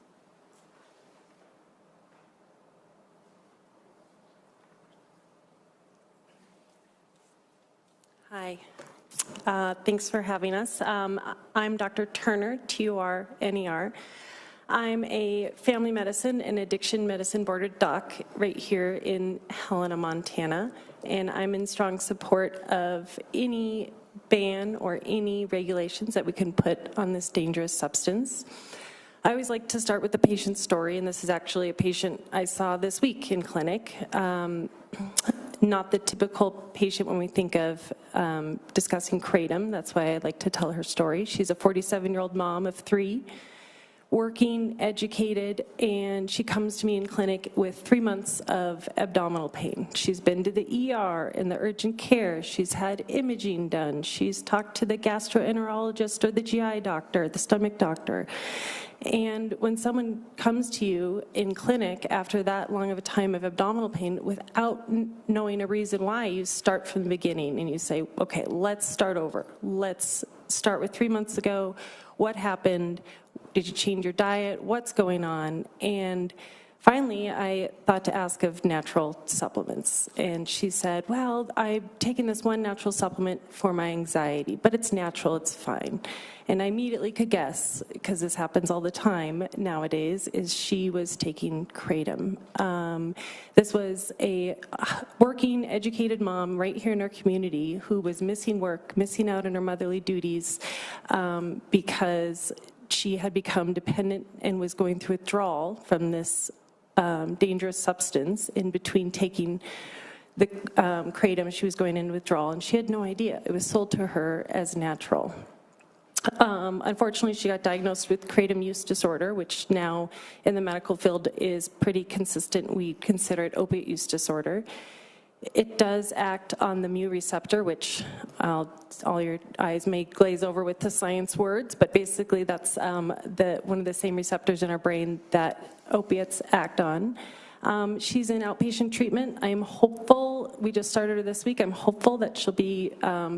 Hi. Thanks for having us. I'm Dr. Turner, T-U-R-N-E-R. I'm a family medicine and addiction medicine boarded doc right here in Helena, Montana, and I'm in strong support of any ban or any regulations that we can put on this dangerous substance. I always like to start with the patient's story, and this is actually a patient I saw this week in clinic. Not the typical patient when we think of discussing kratom. That's why I like to tell her story. She's a 47-year-old mom of 3, working, educated, and she comes to me in clinic with 3 months of abdominal pain. She's been to the ER and the urgent care. She's had imaging done. She's talked to the gastroenterologist or the GI doctor, the stomach doctor. And when someone comes to you in clinic after that long of a time of abdominal pain without knowing a reason why, you start from the beginning and you say, okay, let's start over. Let's start with 3 months ago. What happened? Did you change your diet? What's going on? And finally, I thought to ask of natural supplements. And she said, well, I've taken this one natural supplement for my anxiety, but it's natural, it's fine. And I immediately could guess, because this happens all the time nowadays, is she was taking kratom. This was a working, educated mom right here in our community who was missing work, missing out on her motherly duties because she had become dependent and was going through withdrawal from this dangerous substance. In between taking the kratom, she was going into withdrawal, and she had no idea. It was sold to her as natural. Unfortunately, she got diagnosed with kratom use disorder, which now in the medical field is pretty consistent. We consider it opiate use disorder. It does act on the mu receptor, which all your eyes may glaze over with the science words, but basically that's one of the same receptors in our brain that opiates act on. She's in outpatient treatment. I am hopeful we just started her this week. I'm hopeful that she'll be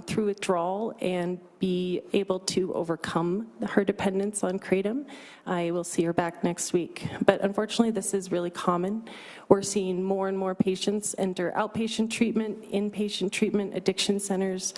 through withdrawal and be able to overcome her dependence on Kratom. I will see her back next week. But unfortunately, this is really common. We're seeing more and more patients enter outpatient treatment, inpatient treatment, addiction centers,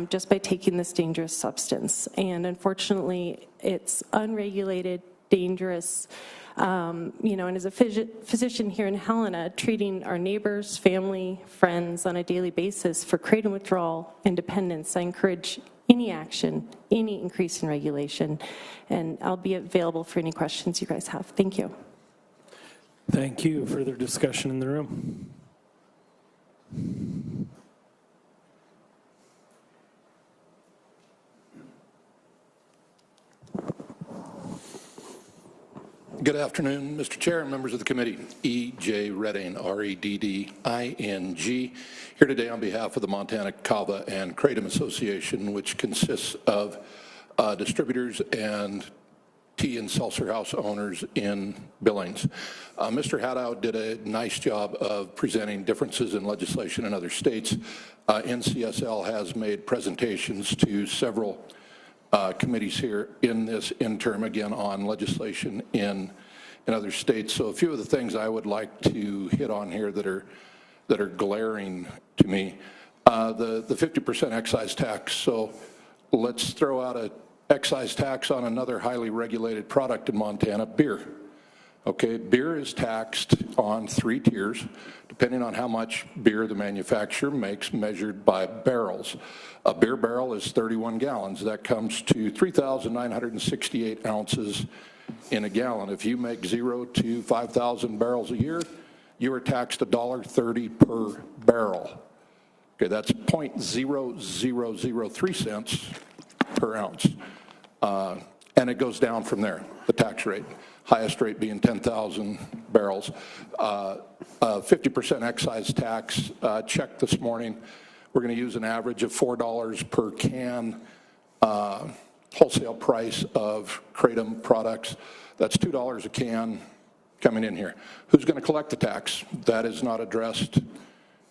just by taking this dangerous substance. And unfortunately, it's unregulated, dangerous. And as a physician here in Helena, treating our neighbors, family, friends on a daily basis for Kratom withdrawal and dependence, I encourage any action, any increase in regulation, and I'll be available for any questions you guys have. Thank you. Thank you. Further discussion in the room? Good afternoon, Mr. Chair and members of the committee. E.J. Redding, R-E-D-D-I-N-G, here today on behalf of the Montana Kava and Kratom Association, which consists of distributors and tea and seltzer house owners in Billings. Mr. Haddow did a nice job of presenting differences in legislation in other states. NCSL has made presentations to several committees here in this interim, again, on legislation in other states. So a few of the things I would like to hit on here that are glaring to me. The 50% excise tax. So let's throw out an excise tax on another highly regulated product in Montana, beer. Okay, beer is taxed on 3 tiers, depending on how much beer the manufacturer makes, measured by barrels. A beer barrel is 31 gallons. That comes to 3,968 ounces in a gallon. If you make 0 to 5,000 barrels a year, you are taxed $1.30 per barrel. Okay, that's 0.0003 cents per ounce. And it goes down from there, the tax rate. Highest rate being 10,000 barrels. 50% excise tax, checked this morning. We're going to use an average of $4 per can wholesale price of Kratom products. That's $2 a can coming in here. Who's going to collect the tax? That is not addressed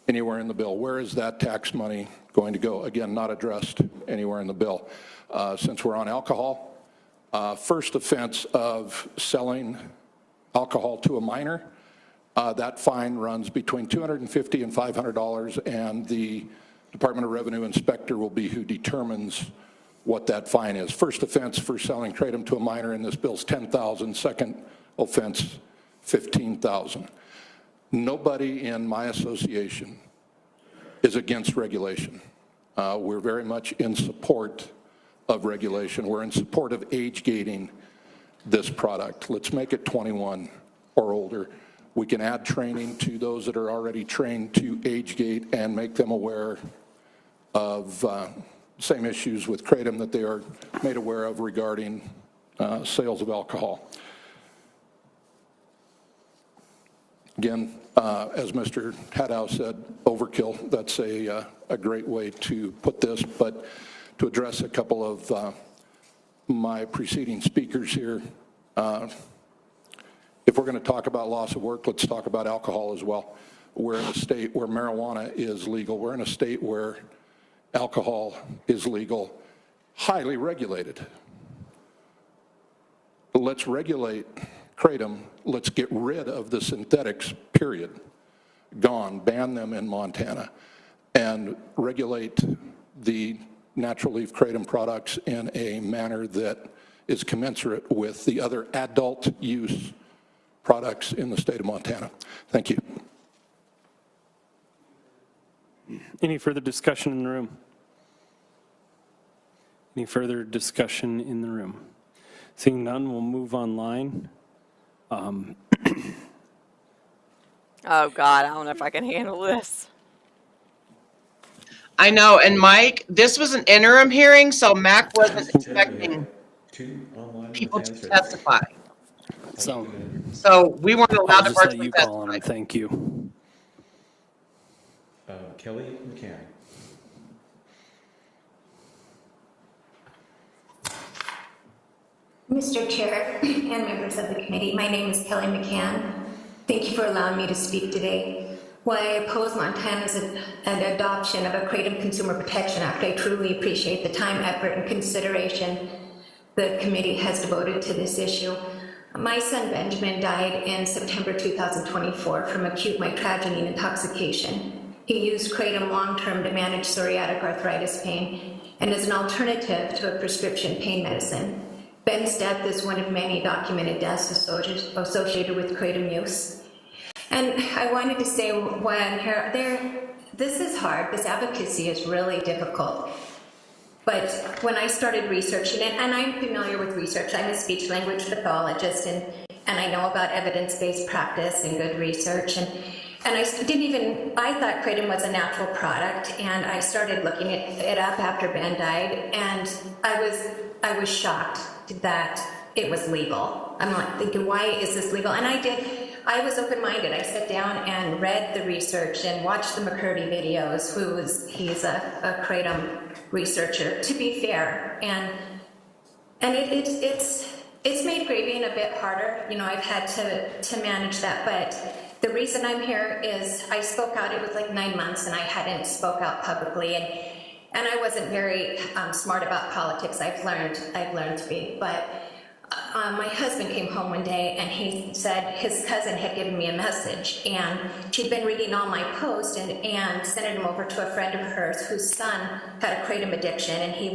anywhere in the bill. Where is that tax money going to go? Again, not addressed anywhere in the bill. Since we're on alcohol, first offense of selling alcohol to a minor, that fine runs between $250 and $500, and the Department of Revenue inspector will be who determines what that fine is. First offense for selling Kratom to a minor in this bill is $10,000. Second offense, $15,000. Nobody in my association is against regulation. We're very much in support of regulation. We're in support of age gating this product. Let's make it 21 or older. We can add training to those that are already trained to age gate and make them aware of same issues with Kratom that they are made aware of regarding sales of alcohol. Again, as Mr. Haddow said, overkill. That's a great way to put this, but to address a couple of my preceding speakers here, if we're going to talk about loss of work, let's talk about alcohol as well. We're in a state where marijuana is legal. We're in a state where alcohol is legal, highly regulated. Let's regulate Kratom. Let's get rid of the synthetics, period. Gone. Ban them in Montana. And regulate the natural leaf Kratom products in a manner that is commensurate with the other adult use products in the state of Montana. Thank you. Any further discussion in the room? Any further discussion in the room? Seeing none, we'll move online. Oh, God, I don't know if I can handle this. I know, and Mike, this was an interim hearing, so Mac wasn't expecting people to testify. So So we weren't allowed I'll to just let you virtually call on him. testify. Thank you. Kelly McCann. Mr. Chair and members of the committee, my name is Kelly McCann. Thank you for allowing me to speak today. Why I oppose Montana's adoption of a Kratom Consumer Protection Act. I truly appreciate the time, effort, and consideration the committee has devoted to this issue. My son Benjamin died in September 2024 from acute mitragynine intoxication. He used Kratom long-term to manage psoriatic arthritis pain and as an alternative to a prescription pain medicine. Ben's death is one of many documented deaths associated with Kratom use. And I wanted to say why I'm here. This is hard. This advocacy is really difficult. But when I started researching it, and I'm familiar with research, I'm a speech language pathologist, and I know about evidence-based practice and good research, and I thought Kratom was a natural product, and I started looking it up after Ben died, and I was shocked that it was legal. I'm like thinking, why is this legal? And I was open-minded. I sat down and read the research and watched the McCurdy videos, he's a Kratom researcher, to be fair. And it's made grieving a bit harder. You know, I've had to manage that, but the reason I'm here is I spoke out. It was like 9 months and I hadn't spoke out publicly, and I wasn't very smart about politics. I've learned to be, but my husband came home one day and he said his cousin had given me a message, and she'd been reading all my posts and sent them over to a friend of hers whose son had a Kratom addiction, and he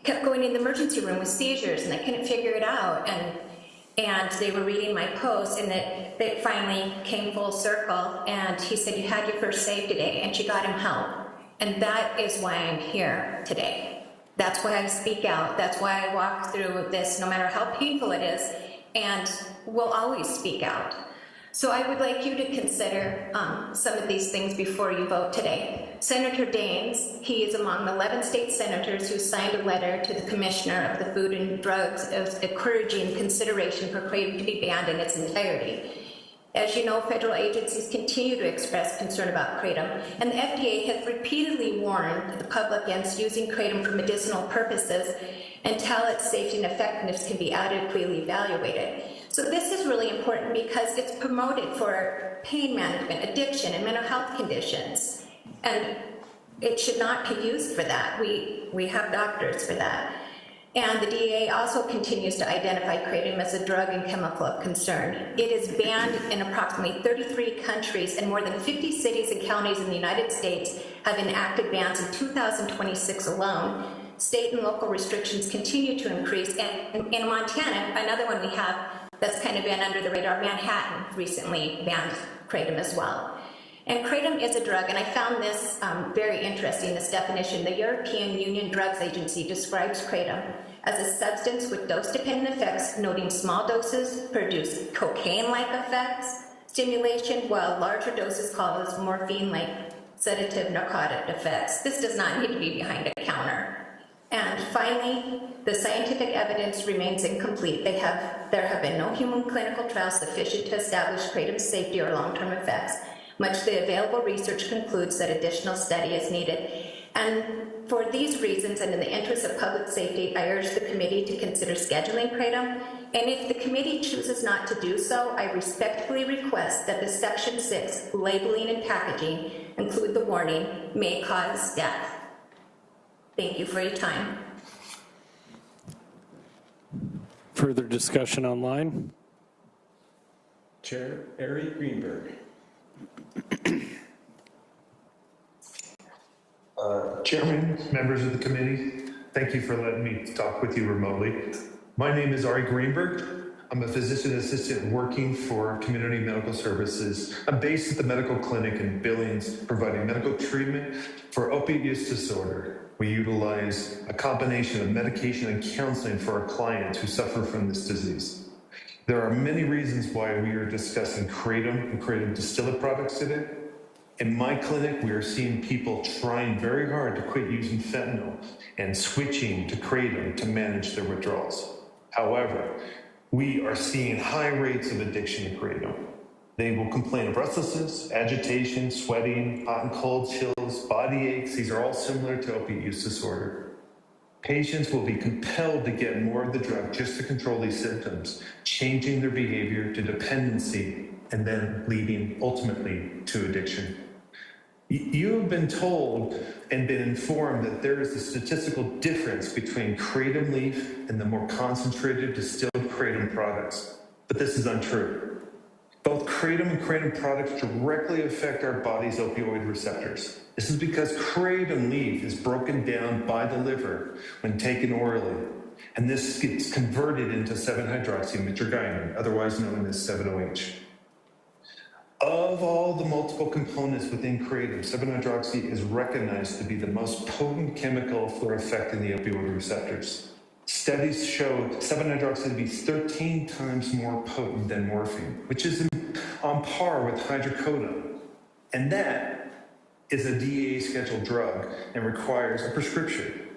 kept going in the emergency room with seizures, and they couldn't figure it out, and they were reading my post, and it finally came full circle, and he said, you had your first save today, and she got him help. And that is why I'm here today. That's why I speak out. That's why I walk through this, no matter how painful it is, and will always speak out. So I would like you to consider some of these things before you vote today. Senator Daines, he is among 11 state senators who signed a letter to the Commissioner of the Food and Drugs encouraging consideration for Kratom to be banned in its entirety. As you know, federal agencies continue to express concern about Kratom, and the FDA has repeatedly warned the public against using Kratom for medicinal purposes until its safety and effectiveness can be adequately evaluated. So this is really important because it's promoted for pain management, addiction, and mental health conditions, and it should not be used for that. We have doctors for that. And the DEA also continues to identify Kratom as a drug and chemical of concern. It is banned in approximately 33 countries, and more than 50 cities and counties in the United States have enacted bans in 2026 alone. State and local restrictions continue to increase, and in Montana, another one we have that's kind of been under the radar, Manhattan recently banned Kratom as well. And Kratom is a drug, and I found this very interesting, this definition. The European Union Drugs Agency describes Kratom as a substance with dose-dependent effects, noting small doses produce cocaine-like effects, stimulation, while larger doses cause morphine-like sedative narcotic effects. This does not need to be behind a counter. And finally, the scientific evidence remains incomplete. There have been no human clinical trials sufficient to establish Kratom's safety or long-term effects. Much of the available research concludes that additional study is needed. And for these reasons, and in the interest of public safety, I urge the committee to consider scheduling Kratom. And if the committee chooses not to do so, I respectfully request that the Section 6 labeling and packaging include the warning, may cause death. Thank you for your time. Further discussion online? Chair Ari Greenberg. Chairman, members of the committee, thank you for letting me talk with you remotely. My name is Ari Greenberg. I'm a physician assistant working for Community Medical Services. I'm based at the medical clinic in Billings, providing medical treatment for opiate use disorder. We utilize a combination of medication and counseling for our clients who suffer from this disease. There are many reasons why we are discussing Kratom and Kratom distillate products today. In my clinic, we are seeing people trying very hard to quit using fentanyl and switching to Kratom to manage their withdrawals. However, we are seeing high rates of addiction to Kratom. They will complain of restlessness, agitation, sweating, hot and cold chills, body aches. These are all similar to opiate use disorder. Patients will be compelled to get more of the drug just to control these symptoms, changing their behavior to dependency and then leading ultimately to addiction. You have been told and been informed that there is a statistical difference between kratom leaf and the more concentrated distilled kratom products, but this is untrue. Both kratom and kratom products directly affect our body's opioid receptors. This is because kratom leaf is broken down by the liver when taken orally, and this gets converted into 7-hydroxymitragynine, otherwise known as 7-OH. Of all the multiple components within kratom, 7-hydroxy is recognized to be the most potent chemical for affecting the opioid receptors. Studies show 7-hydroxy to be 13 times more potent than morphine, which is on par with hydrocodone. And that is a DEA scheduled drug and requires a prescription.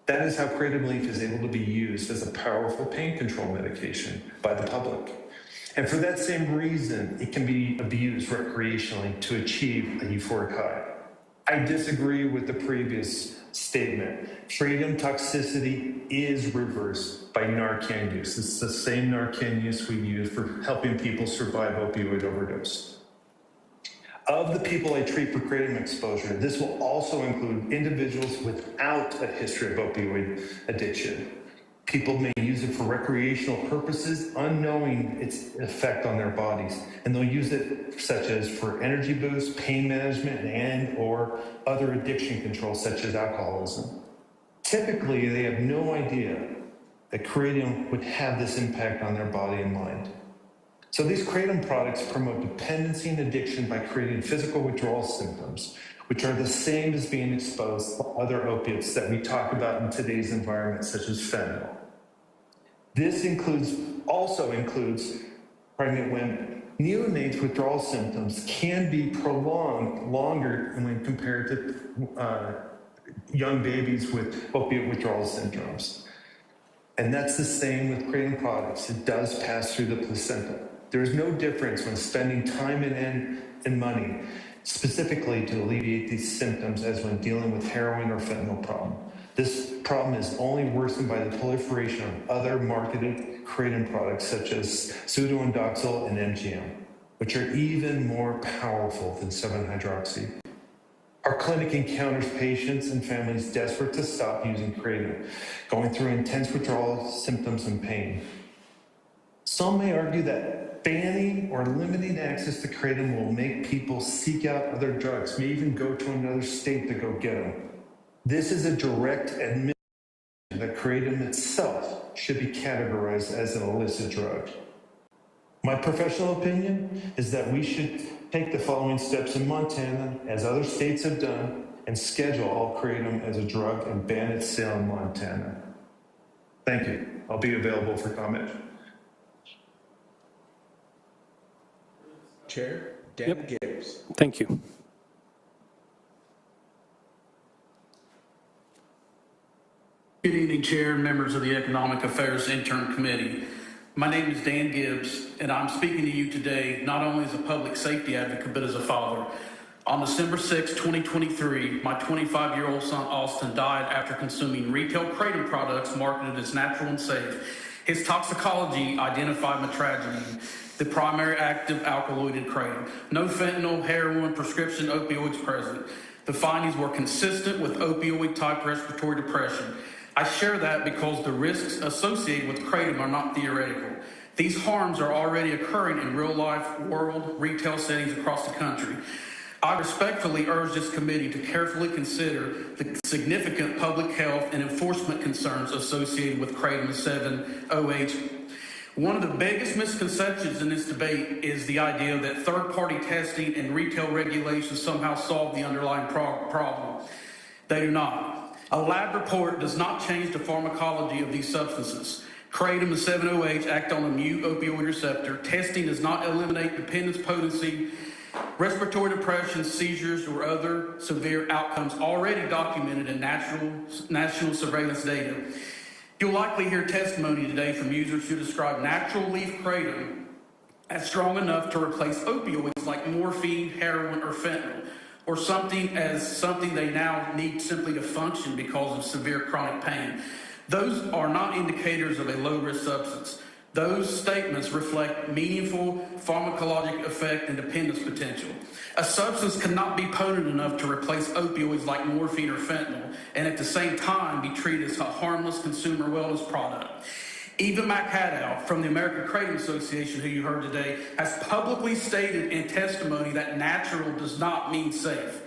That is how kratom leaf is able to be used as a powerful pain control medication by the public. And for that same reason, it can be abused recreationally to achieve a euphoric high. I disagree with the previous statement. Kratom toxicity is reversed by Narcan use. It's the same Narcan use we use for helping people survive opioid overdose. Of the people I treat for kratom exposure, this will also include individuals without a history of opioid addiction. People may use it for recreational purposes, unknowing its effect on their bodies, and they'll use it such as for energy boost, pain management, and or other addiction control, such as alcoholism. Typically, they have no idea that kratom would have this impact on their body and mind. So these kratom products promote dependency and addiction by creating physical withdrawal symptoms, which are the same as being exposed to other opiates that we talk about in today's environment, such as fentanyl. This also includes pregnant women. Neonates' withdrawal symptoms can be prolonged longer when compared to young babies with opiate withdrawal syndromes. And that's the same with kratom products. It does pass through the placenta. There is no difference when spending time and money specifically to alleviate these symptoms as when dealing with heroin or fentanyl problem. This problem is only worsened by the proliferation of other marketed kratom products such as pseudoindoxil and MGM, which are even more powerful than 7-hydroxy. Our clinic encounters patients and families desperate to stop using kratom, going through intense withdrawal symptoms and pain. Some may argue that banning or limiting access to kratom will make people seek out other drugs, may even go to another state to go get them. This is a direct admission that kratom itself should be categorized as an illicit drug. My professional opinion is that we should take the following steps in Montana, as other states have done, and schedule all kratom as a drug and ban its sale in Montana. Thank you. I'll be available for comment. Chair, Dan Gibbs. Thank you. Good evening, Chair and members of the Economic Affairs Intern Committee. My name is Dan Gibbs, and I'm speaking to you today not only as a public safety advocate, but as a father. On December 6, 2023, my 25-year-old son, Austin, died after consuming retail kratom products marketed as natural and safe. His toxicology identified metragynine, the primary active alkaloid in kratom. No fentanyl, heroin, prescription opioids present. The findings were consistent with opioid-type respiratory depression. I share that because the risks associated with kratom are not theoretical. These harms are already occurring in real-life world retail settings across the country. I respectfully urge this committee to carefully consider the significant public health and enforcement concerns associated with kratom 7-OH. One of the biggest misconceptions in this debate is the idea that third-party testing and retail regulations somehow solve the underlying problem. They do not. A lab report does not change the pharmacology of these substances. Kratom and 7-OH act on the mu opioid receptor. Testing does not eliminate dependence, potency, respiratory depression, seizures, or other severe outcomes already documented in national surveillance data. You'll likely hear testimony today from users who describe natural leaf kratom as strong enough to replace opioids like morphine, heroin, or fentanyl, or something they now need simply to function because of severe chronic pain. Those are not indicators of a low-risk substance. Those statements reflect meaningful pharmacologic effect and dependence potential. A substance cannot be potent enough to replace opioids like morphine or fentanyl, and at the same time be treated as a harmless consumer wellness product. Even Mac Haddow from the American Kratom Association, who you heard today, has publicly stated in testimony that natural does not mean safe.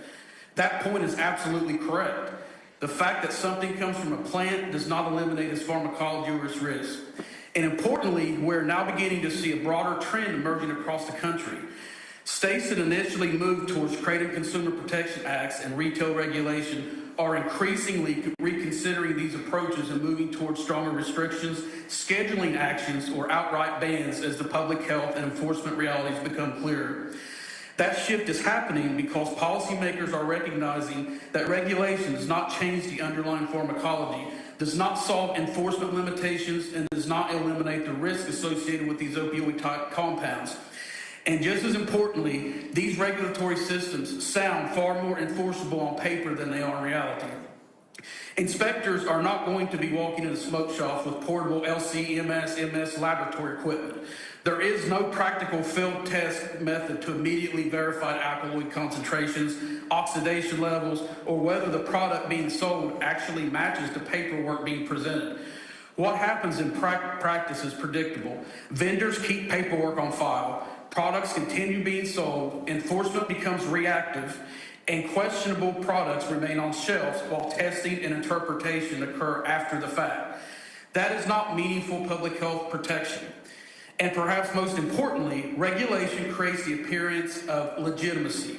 That point is absolutely correct. The fact that something comes from a plant does not eliminate its pharmacology or its risk. And importantly, we're now beginning to see a broader trend emerging across the country. States that initially moved towards Kratom Consumer Protection Acts and retail regulation are increasingly reconsidering these approaches and moving towards stronger restrictions, scheduling actions, or outright bans as the public health and enforcement realities become clearer. That shift is happening because policymakers are recognizing that regulation does not change the underlying pharmacology, does not solve enforcement limitations, and does not eliminate the risk associated with these opioid-type compounds. And just as importantly, these regulatory systems sound far more enforceable on paper than they are in reality. Inspectors are not going to be walking into smoke shops with portable LC-MS laboratory equipment. There is no practical field test method to immediately verify alkaloid concentrations, oxidation levels, or whether the product being sold actually matches the paperwork being presented. What happens in practice is predictable. Vendors keep paperwork on file, products continue being sold, enforcement becomes reactive, and questionable products remain on shelves while testing and interpretation occur after the fact. That is not meaningful public health protection. And perhaps most importantly, regulation creates the appearance of legitimacy.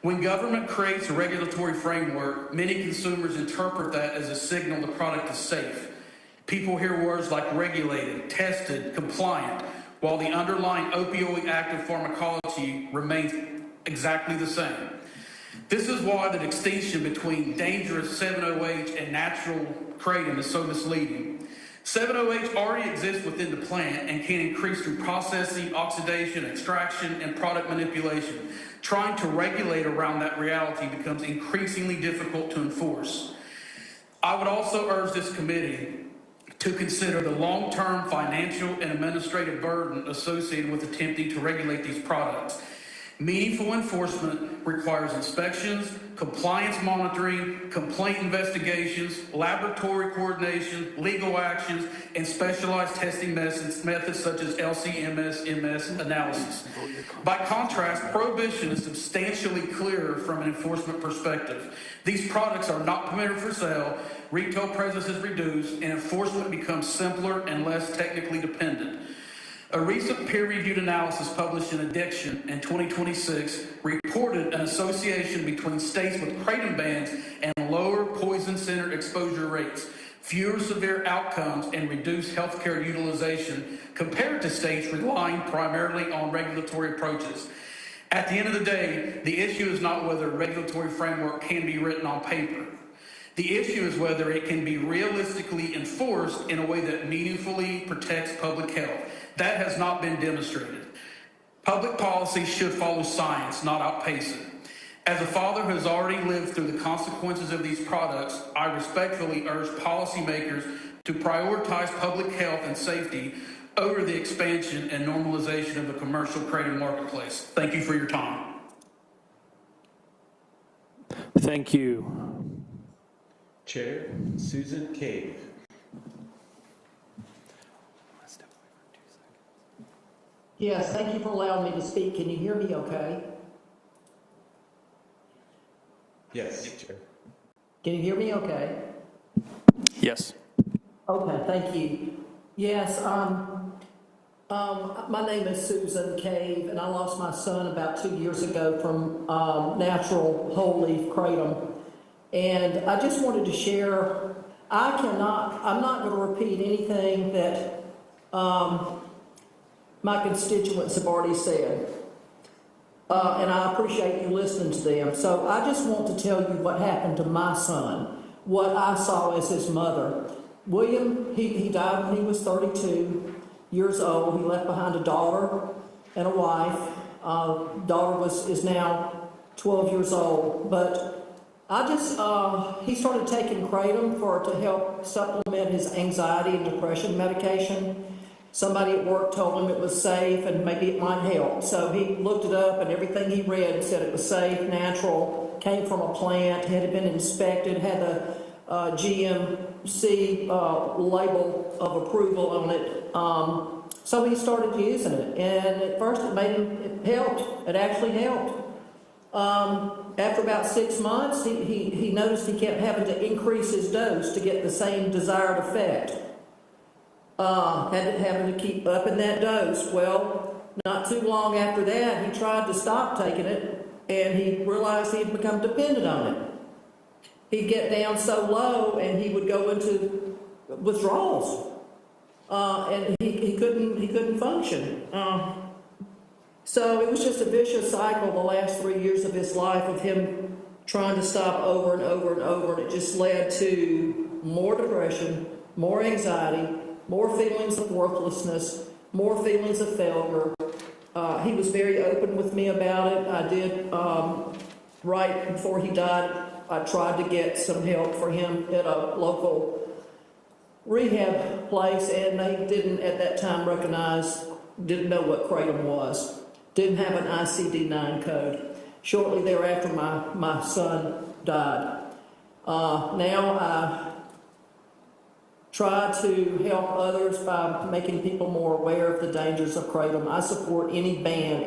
When government creates a regulatory framework, many consumers interpret that as a signal the product is safe. People hear words like regulated, tested, compliant, while the underlying opioid active pharmacology remains exactly the same. This is why the distinction between dangerous 7-OH and natural kratom is so misleading. 7-OH already exists within the plant and can increase through processing, oxidation, extraction, and product manipulation. Trying to regulate around that reality becomes increasingly difficult to enforce. I would also urge this committee to consider the long-term financial and administrative burden associated with attempting to regulate these products. Meaningful enforcement requires inspections, compliance monitoring, complaint investigations, laboratory coordination, legal actions, and specialized testing methods such as LC-MS analysis. By contrast, prohibition is substantially clearer from an enforcement perspective. These products are not permitted for sale, retail presence is reduced, and enforcement becomes simpler and less technically dependent. A recent peer-reviewed analysis published in Addiction in 2026 reported an association between states with kratom bans and lower poison center exposure rates, fewer severe outcomes, and reduced healthcare utilization compared to states relying primarily on regulatory approaches. At the end of the day, the issue is not whether a regulatory framework can be written on paper. The issue is whether it can be realistically enforced in a way that meaningfully protects public health. That has not been demonstrated. Public policy should follow science, not outpace it. As a father who has already lived through the consequences of these products, I respectfully urge policymakers to prioritize public health and safety over the expansion and normalization of the commercial kratom marketplace. Thank you for your time. Thank you. Chair Susan Cave. Yes, thank you for allowing me to speak. Can you hear me okay? Yes, Chair. Can you hear me okay? Yes. Okay, thank you. Yes, my name is Susan Cave, and I lost my son about 2 years ago from natural whole leaf kratom. And I just wanted to share, I'm not going to repeat anything that my constituents have already said. And I appreciate you listening to them. So I just want to tell you what happened to my son, what I saw as his mother. William, he died when he was 32 years old. He left behind a daughter and a wife. Daughter is now 12 years old. But he started taking kratom to help supplement his anxiety and depression medication. Somebody at work told him it was safe and maybe it might help. So he looked it up, and everything he read said it was safe, natural, came from a plant, had been inspected, had the GMC label of approval on it. So he started using it, and at first it helped. It actually helped. After about 6 months, he noticed he kept having to increase his dose to get the same desired effect. Having to keep upping that dose. Well, not too long after that, he tried to stop taking it, and he realized he'd become dependent on it. He'd get down so low, and he would go into withdrawals, and he couldn't function. So it was just a vicious cycle the last 3 years of his life of him trying to stop over and over and over, and it just led to more depression, more anxiety, more feelings of worthlessness, more feelings of failure. He was very open with me about it. I did, right before he died, I tried to get some help for him at a local rehab place, and they didn't at that time didn't know what kratom was, didn't have an ICD-9 code. Shortly thereafter, my son died. Now I try to help others by making people more aware of the dangers of kratom. I support any ban,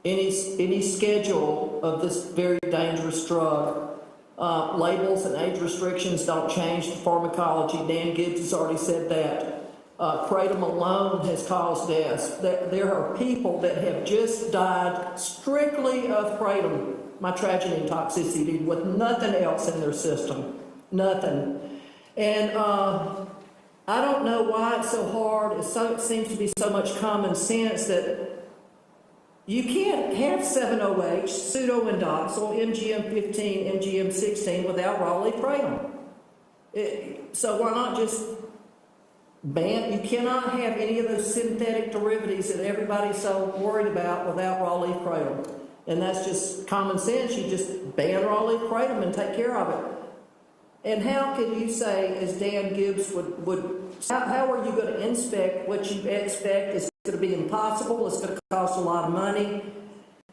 any schedule of this very dangerous drug. Labels and age restrictions don't change the pharmacology. Dan Gibbs has already said that. Kratom alone has caused deaths. There are people that have just died strictly of kratom, mitragynine toxicity, with nothing else in their system. Nothing. And I don't know why it's so hard. It seems to be so much common sense that you can't have 7-OH, pseudoindoxil, MGM-15, MGM-16 without raw leaf kratom. So why not just ban? You cannot have any of those synthetic derivatives that everybody's so worried about without raw leaf kratom. And that's just common sense. You just ban raw leaf kratom and take care of it. And how can you say, as Dan Gibbs how are you going to inspect what you expect? It's going to be impossible. It's going to cost a lot of money.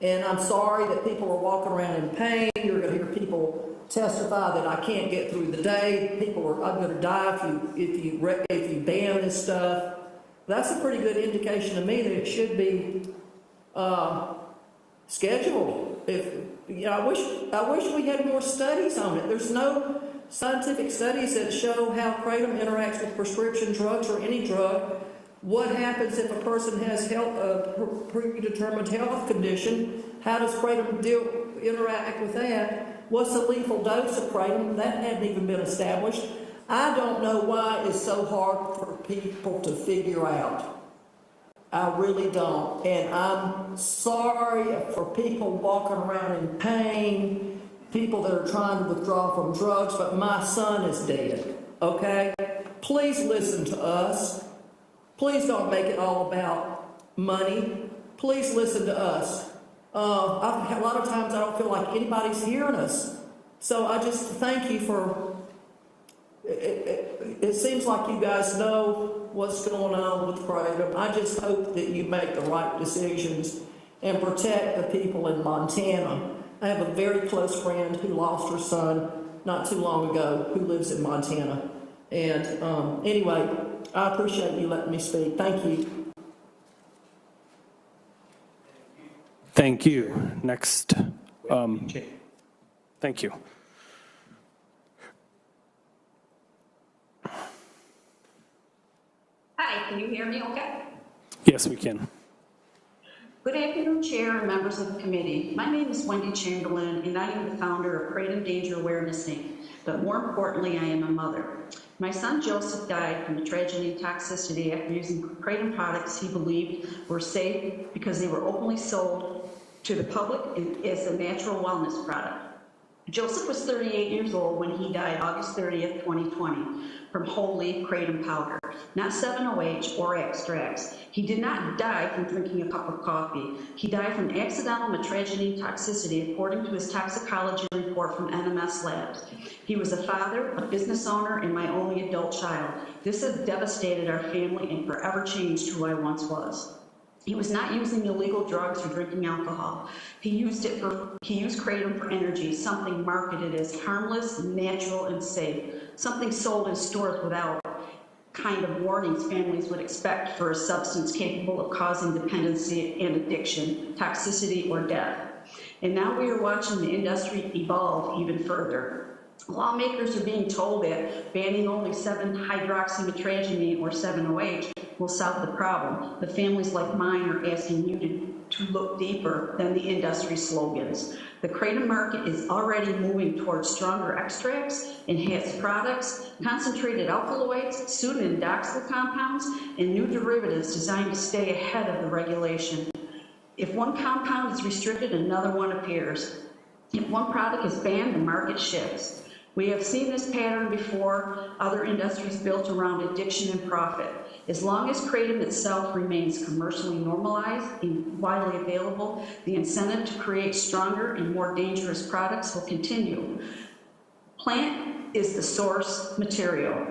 And I'm sorry that people are walking around in pain. You're going to hear people testify that I can't get through the day. I'm going to die if you ban this stuff. That's a pretty good indication to me that it should be scheduled. I wish we had more studies on it. There's no scientific studies that show how kratom interacts with prescription drugs or any drug. What happens if a person has a predetermined health condition? How does kratom interact with that? What's the lethal dose of kratom? That hadn't even been established. I don't know why it's so hard for people to figure out. I really don't. And I'm sorry for people walking around in pain, people that are trying to withdraw from drugs, but my son is dead, okay? Please listen to us. Please don't make it all about money. Please listen to us. A lot of times I don't feel like anybody's hearing us. So I just thank you for, it seems like you guys know what's going on with kratom. I just hope that you make the right decisions and protect the people in Montana. I have a very close friend who lost her son not too long ago who lives in Montana. And anyway, I appreciate you letting me speak. Thank you. Thank you. Next. Thank you. Hi, can you hear me okay? Yes, we can. Good afternoon, Chair and members of the committee. My name is Wendy Chamberlain, and I am the founder of Kratom Danger Awareness Inc. But more importantly, I am a mother. My son Joseph died from mitragynine toxicity after using kratom products he believed were safe because they were openly sold to the public as a natural wellness product. Joseph was 38 years old when he died August 30th, 2020, from whole leaf kratom powder, not 7-OH or extracts. He did not die from drinking a cup of coffee. He died from accidental metragine toxicity, according to his toxicology report from NMS Labs. He was a father, a business owner, and my only adult child. This has devastated our family and forever changed who I once was. He was not using illegal drugs or drinking alcohol. He used kratom for energy, something marketed as harmless, natural, and safe, something sold in stores without kind of warnings families would expect for a substance capable of causing dependency and addiction, toxicity, or death. And now we are watching the industry evolve even further. Lawmakers are being told that banning only 7-hydroxymetragine or 7-OH will solve the problem, but families like mine are asking you to look deeper than the industry slogans. The kratom market is already moving towards stronger extracts, enhanced products, concentrated alkaloids, pseudoindoxyl compounds, and new derivatives designed to stay ahead of the regulation. If one compound is restricted, another one appears. If one product is banned, the market shifts. We have seen this pattern before, other industries built around addiction and profit. As long as kratom itself remains commercially normalized and widely available, the incentive to create stronger and more dangerous products will continue. Plant is the source material.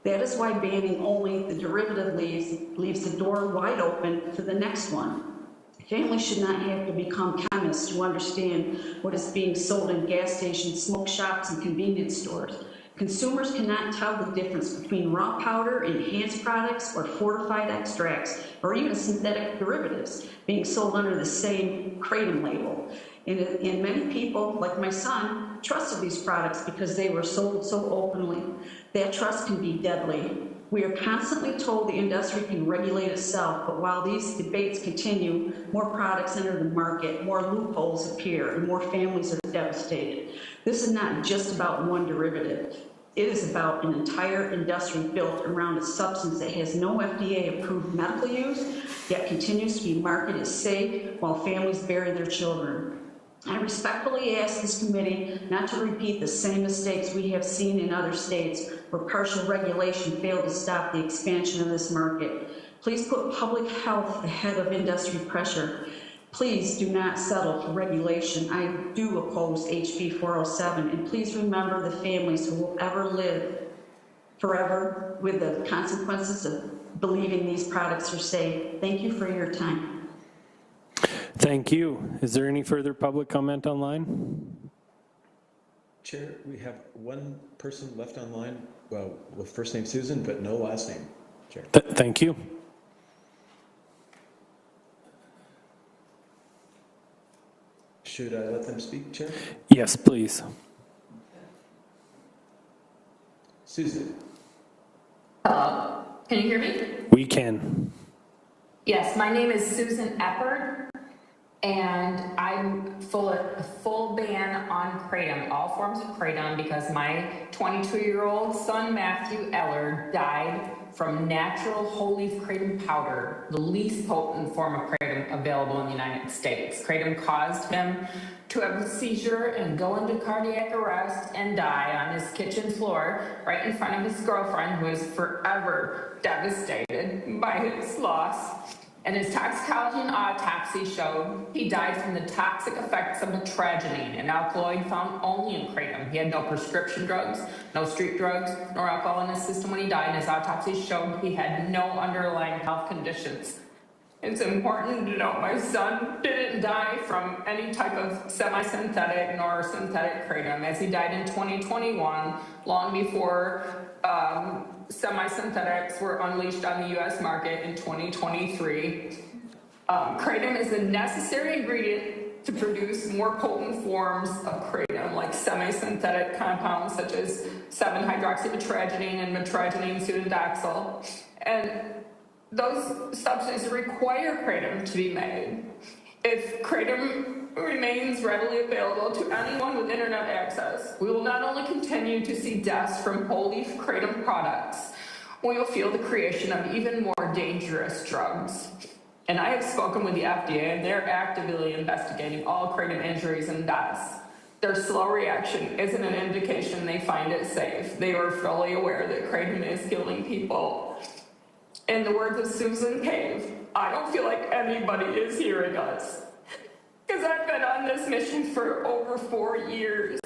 That is why banning only the derivative leaves the door wide open for the next one. Families should not have to become chemists to understand what is being sold in gas stations, smoke shops, and convenience stores. Consumers cannot tell the difference between raw powder, enhanced products, or fortified extracts, or even synthetic derivatives being sold under the same kratom label. And many people, like my son, trusted these products because they were sold so openly. That trust can be deadly. We are constantly told the industry can regulate itself, but while these debates continue, more products enter the market, more loopholes appear, and more families are devastated. This is not just about one derivative. It is about an entire industry built around a substance that has no FDA-approved medical use, yet continues to be marketed as safe while families bury their children. I respectfully ask this committee not to repeat the same mistakes we have seen in other states where partial regulation failed to stop the expansion of this market. Please put public health ahead of industry pressure. Please do not settle for regulation. I do oppose HB 407, and please remember the families who will ever live forever with the consequences of believing these products are safe. Thank you for your time. Thank you. Is there any further public comment online? Chair, we have one person left online, well, with first name Susan, but no last name, Chair. Thank you. Should I let them speak, Chair? Yes, please. Susan. Hello, can you hear me? We can. Yes, my name is Susan Eppard, and I'm full ban on kratom, all forms of kratom, because my 22-year-old son, Matthew Eller, died from natural whole leaf kratom powder, the least potent form of kratom available in the United States. Kratom caused him to have a seizure and go into cardiac arrest and die on his kitchen floor right in front of his girlfriend, who is forever devastated by his loss. And his toxicology and autopsy showed he died from the toxic effects of metragine, an alkaloid found only in kratom. He had no prescription drugs, no street drugs, nor alcohol in his system when he died, and his autopsy showed he had no underlying health conditions. It's important to note my son didn't die from any type of semi-synthetic nor synthetic kratom, as he died in 2021, long before semi-synthetics were unleashed on the U.S. market in 2023. Kratom is a necessary ingredient to produce more potent forms of kratom, like semi-synthetic compounds such as 7-hydroxymetragine and metragine pseudoindoxyl. And those substances require kratom to be made. If kratom remains readily available to anyone with internet access, we will not only continue to see deaths from whole leaf kratom products, we will feel the creation of even more dangerous drugs. And I have spoken with the FDA, and they're actively investigating all kratom injuries and deaths. Their slow reaction isn't an indication they find it safe. They are fully aware that kratom is killing people. In the words of Susan Cave, I don't feel like anybody is hearing us. Because I've been on this mission for over 4 years,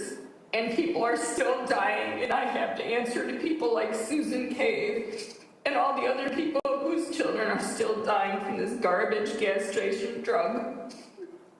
and people are still dying, and I have to answer to people like Susan Cave and all the other people whose children are still dying from this garbage castration drug.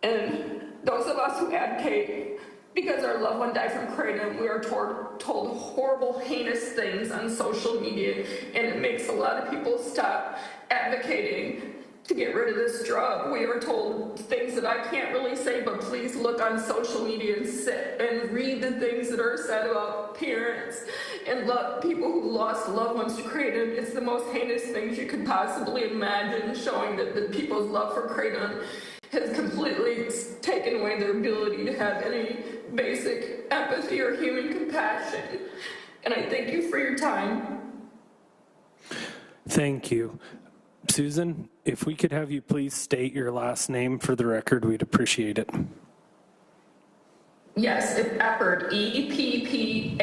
And those of us who advocate because our loved one died from kratom, we are told horrible, heinous things on social media, and it makes a lot of people stop advocating to get rid of this drug. We are told things that I can't really say, but please look on social media and sit and read the things that are said about parents and people who lost loved ones to kratom. It's the most heinous things you could possibly imagine, showing that the people's love for kratom has completely taken away their ability to have any basic empathy or human compassion. And I thank you for your time. Thank you. Susan, if we could have you please state your last name for the record, we'd appreciate it. Yes, it's Eppard, E-P-P-A-R-D.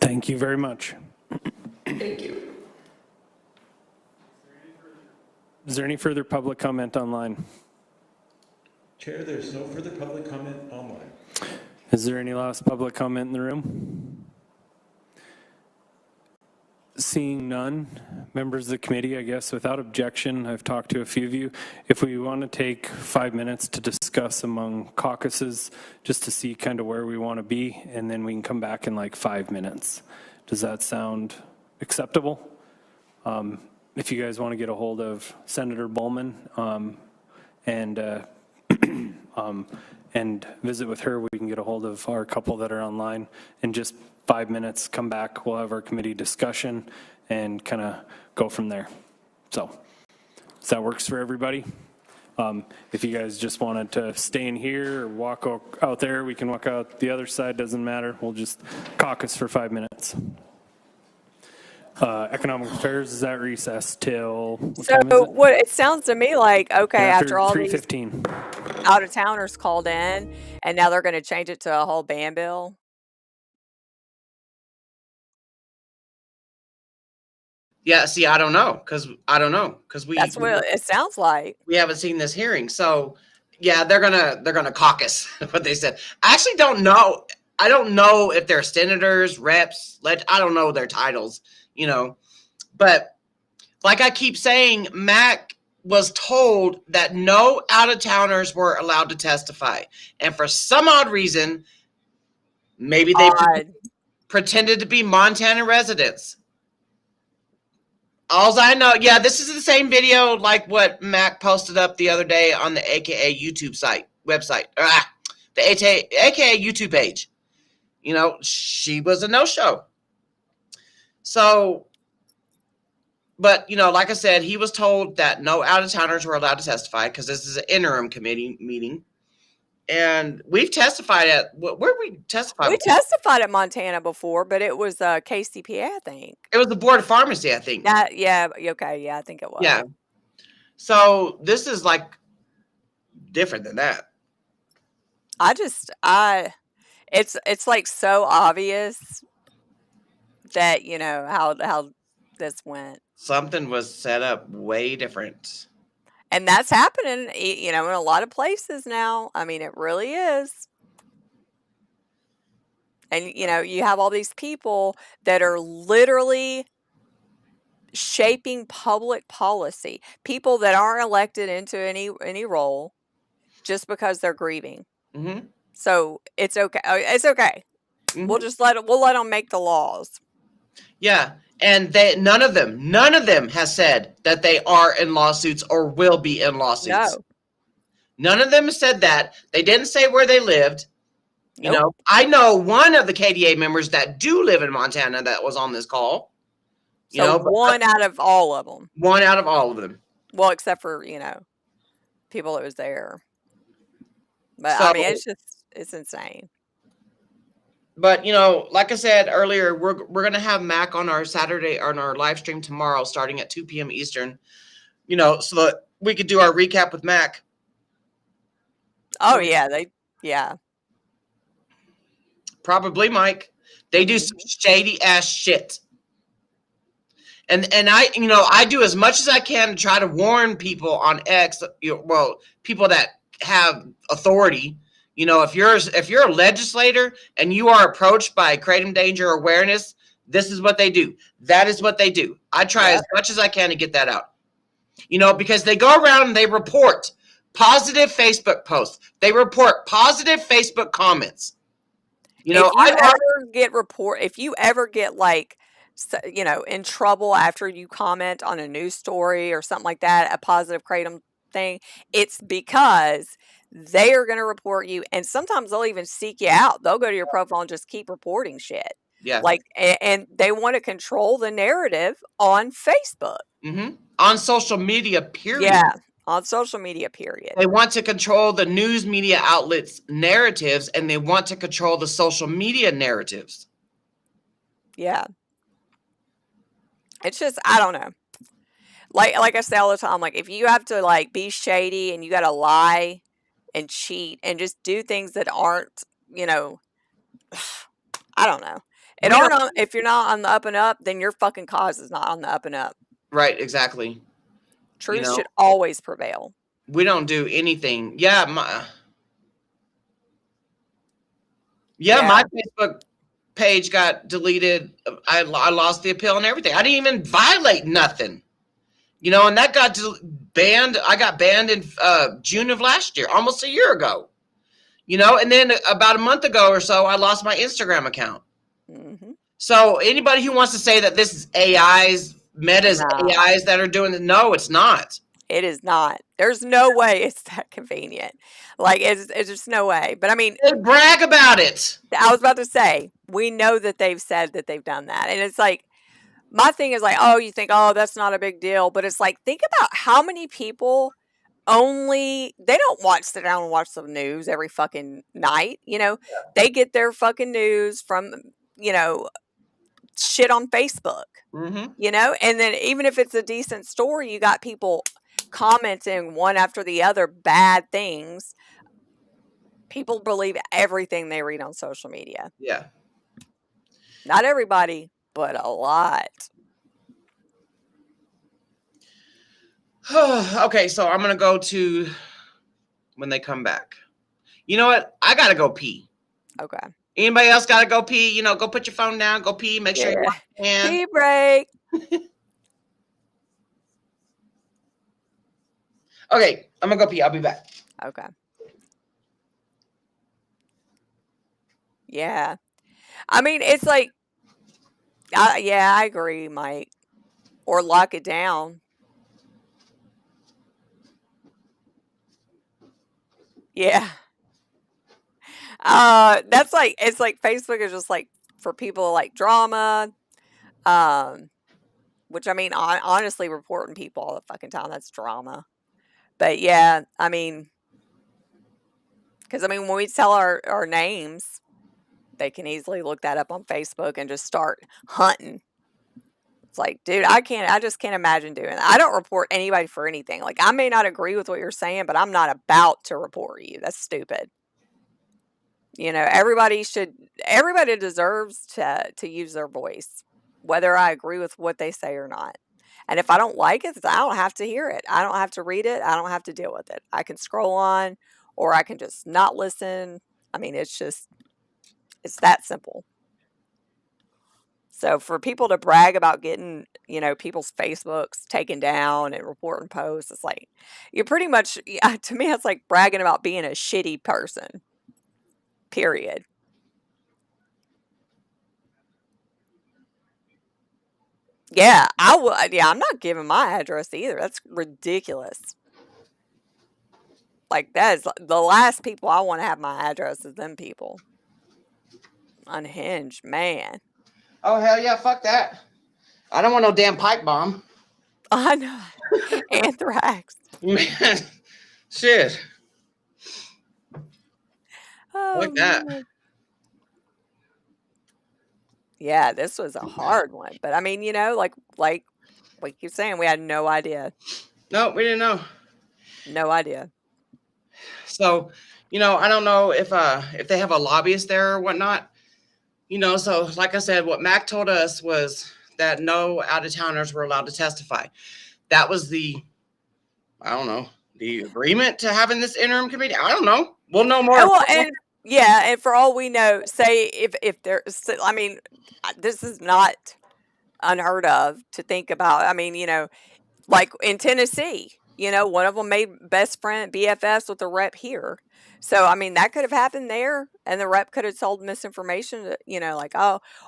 Thank you very much. Thank you. Is there any further public comment online? Chair, there's no further public comment online. Is there any last public comment in the room? Seeing none, members of the committee, I guess without objection, I've talked to a few of you. If we want to take 5 minutes to discuss among caucuses, just to see kind of where we want to be, and then we can come back in like 5 minutes. Does that sound acceptable? If you guys want to get a hold of Senator Bowman and visit with her, we can get a hold of our couple that are online in just 5 minutes. Come back, we'll have our committee discussion and kind of go from there. So, if that works for everybody. If you guys just wanted to stay in here or walk out there, we can walk out the other side, doesn't matter. We'll just caucus for 5 minutes. Economic Affairs is at recess till what time is it? What it sounds to me like, okay, after all these 3:15. out of towners called in, and now they're going to change it to a whole ban bill. Yeah, see, I don't know, because That's what it sounds like. We haven't seen this hearing, so yeah, they're gonna caucus. What they said. I actually don't know. I don't know if they're senators, reps. I don't know their titles, but like I keep saying, Mac was told that no out-of-towners were allowed to testify, and for some odd reason, maybe they pretended to be Montana residents. All I know, yeah, this is the same video like what Mac posted up the other day on the AKA YouTube website. The AKA YouTube page. She was a no-show. So, but, like I said, he was told that no out-of-towners were allowed to testify because this is an interim committee meeting. And we've testified where we testified? We testified at Montana before, but it was KCPA, I think. It was the Board of Pharmacy, I think. Yeah, okay, yeah, I think it was. Yeah. So this is like different than that. It's like so obvious that, how this went. Something was set up way different. And that's happening, in a lot of places now. I mean, it really is. And, you have all these people that are literally shaping public policy. People that aren't elected into any role just because they're grieving. Mm-hmm. So it's okay. It's okay. Mm-hmm. We'll let them make the laws. Yeah. And none of them has said that they are in lawsuits or will be in lawsuits. No. None of them has said that. They didn't say where they lived. Nope. I know one of the KDA members that do live in Montana that was on this call. So one out of all of them. One out of all of them. Well, except for, people that was there. But it's insane. But, like I said earlier, we're going to have Mac on our live stream tomorrow starting at 2 p.m. Eastern, so that we could do our recap with Mac. Oh, yeah. Yeah. Probably, Mike. They do some shady ass shit. And I do as much as I can to try to warn people on X, people that have authority. If you're a legislator and you are approached by Kratom Danger Awareness, this is what they do. That is what they do. I try as much as I can to get that out. Because they go around and they report positive Facebook posts. They report positive Facebook comments. If you ever get like, in trouble after you comment on a news story or something like that, a positive kratom thing, it's because they are going to report you, and sometimes they'll even seek you out. They'll go to your profile and just keep reporting shit. Yeah. Like, and they want to control the narrative on Facebook. Mm-hmm. On social media, period. Yeah, on social media, period. They want to control the news media outlets' narratives, and they want to control the social media narratives. Yeah. It's just, I don't know. Like I say all the time, like, if you have to, like, be shady and you got to lie and cheat and just do things that aren't, I don't know. If you're not on the up and up, then your fucking cause is not on the up and up. Right, exactly. Truth should always prevail. We don't do anything. Yeah, my Facebook page got deleted. I lost the appeal and everything. I didn't even violate nothing. And that got banned. I got banned in June of last year, almost a year ago. And then about a month ago or so, I lost my Instagram account. Mm-hmm. So anybody who wants to say that this is Meta's AIs that are doing it, no, it's not. It is not. There's no way it's that convenient. Like, it's just no way. But I mean, they brag about it. I was about to say, we know that they've said that they've done that. And it's like, my thing is like, oh, you think, oh, that's not a big deal. But it's like, think about how many people they don't sit down and watch the news every fucking night. They get their fucking news from, shit on Facebook. Mm-hmm. And then even if it's a decent story, you got people commenting one after the other bad things. People believe everything they read on social media. Yeah. Not everybody, but a lot. Okay, so I'm going to go to when they come back. You know what? I got to go pee. Okay. Anybody else got to go pee? Go put your phone down, go pee, make sure you pee break. Okay, I'm going to go pee. I'll be back. Okay. Yeah. I mean, it's like, I agree, Mike. Or lock it down. Yeah. That's like, it's like Facebook is just like for people like drama. Which I mean, honestly, reporting people all the fucking time, that's drama. But yeah, I mean, because I mean, when we tell our names, they can easily look that up on Facebook and just start hunting. It's like, dude, I just can't imagine doing that. I don't report anybody for anything. Like, I may not agree with what you're saying, but I'm not about to report you. That's stupid. Everybody deserves to use their voice, whether I agree with what they say or not. And if I don't like it, I don't have to hear it. I don't have to read it. I don't have to deal with it. I can scroll on, or I can just not listen. I mean, it's that simple. So for people to brag about getting, people's Facebooks taken down and reporting posts, it's like, you're pretty much, to me, it's like bragging about being a shitty person. Period. Yeah, I would. Yeah, I'm not giving my address either. That's ridiculous. Like, that is the last people I want to have my address is them people. Unhinged, man. Oh, hell yeah, fuck that. I don't want no damn pipe bomb. I know. Anthrax. Man, shit. Oh, like that. Man. Yeah, this was a hard one. But I mean, like you're saying, we had no idea. No, we didn't know. No idea. So, I don't know if they have a lobbyist there or whatnot. So like I said, what Mac told us was that no out-of-towners were allowed to testify. That was the agreement to having this interim committee. I don't know. We'll know more. And for all we know, say if there's, I mean, this is not unheard of to think about. I mean, like in Tennessee, one of them made best friend BFFs with the rep here. So, I mean, that could have happened there, and the rep could have told misinformation,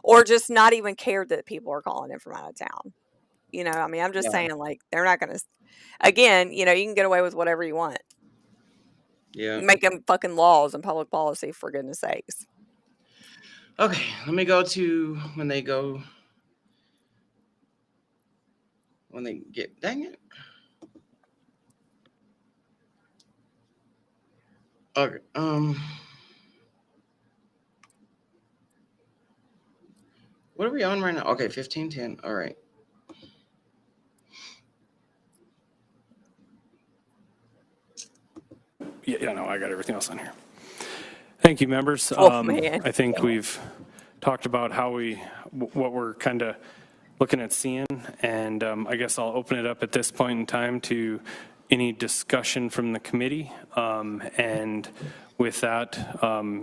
or just not even cared that people are calling in from out of town. I mean, I'm just saying, like, they're not going to, again, you can get away with whatever you want. Yeah. Make them fucking laws and public policy, for goodness sakes. Okay, let me go to when they get, dang it. Okay, what are we on right now? Okay, 1510, all right. Yeah, no, I got everything else on here. Thank you, members. Man. I think we've talked about what we're kind of looking at seeing, and I guess I'll open it up at this point in time to any discussion from the committee. And with that,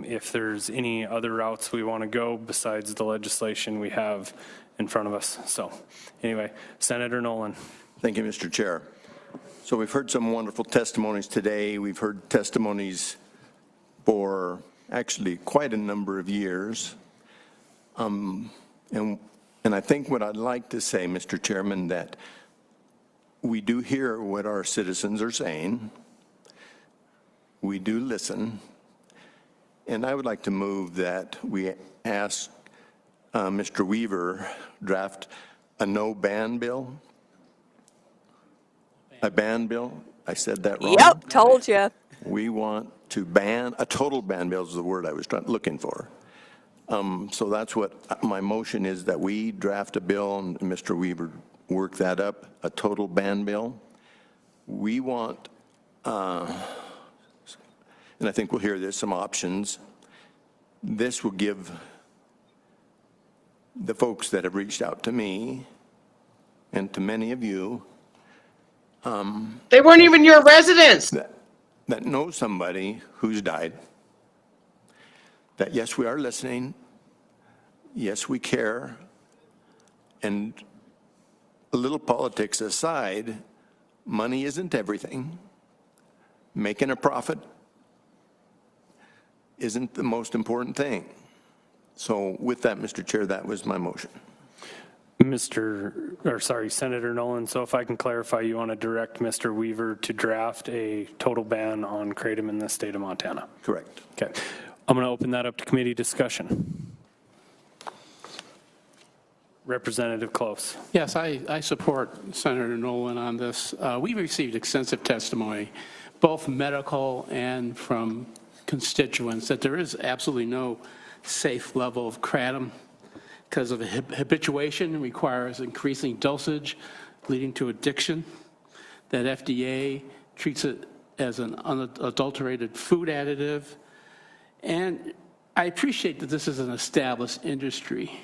if there's any other routes we want to go besides the legislation we have in front of us. So anyway, Senator Nolan. Thank you, Mr. Chair. So we've heard some wonderful testimonies today. We've heard testimonies for actually quite a number of years. And I think what I'd like to say, Mr. Chairman, that we do hear what our citizens are saying. We do listen. And I would like to move that we ask Mr. Weaver draft a no ban bill. A ban bill? I said that wrong? Yep, told you. We want to ban, a total ban bill is the word I was looking for. So that's what my motion is, that we draft a bill and Mr. Weaver work that up, a total ban bill. We want, and I think we'll hear there's some options. This will give the folks that have reached out to me and to many of you. They weren't even your residents. That know somebody who's died. That yes, we are listening. Yes, we care. And a little politics aside, money isn't everything. Making a profit isn't the most important thing. So with that, Mr. Chair, that was my motion. Senator Nolan, so if I can clarify, you want to direct Mr. Weaver to draft a total ban on kratom in the state of Montana? Correct. Okay. I'm going to open that up to committee discussion. Representative Close. Yes, I support Senator Nolan on this. We've received extensive testimony, both medical and from constituents, that there is absolutely no safe level of kratom because of habituation, requires increasing dosage, leading to addiction, that FDA treats it as an unadulterated food additive. And I appreciate that this is an established industry.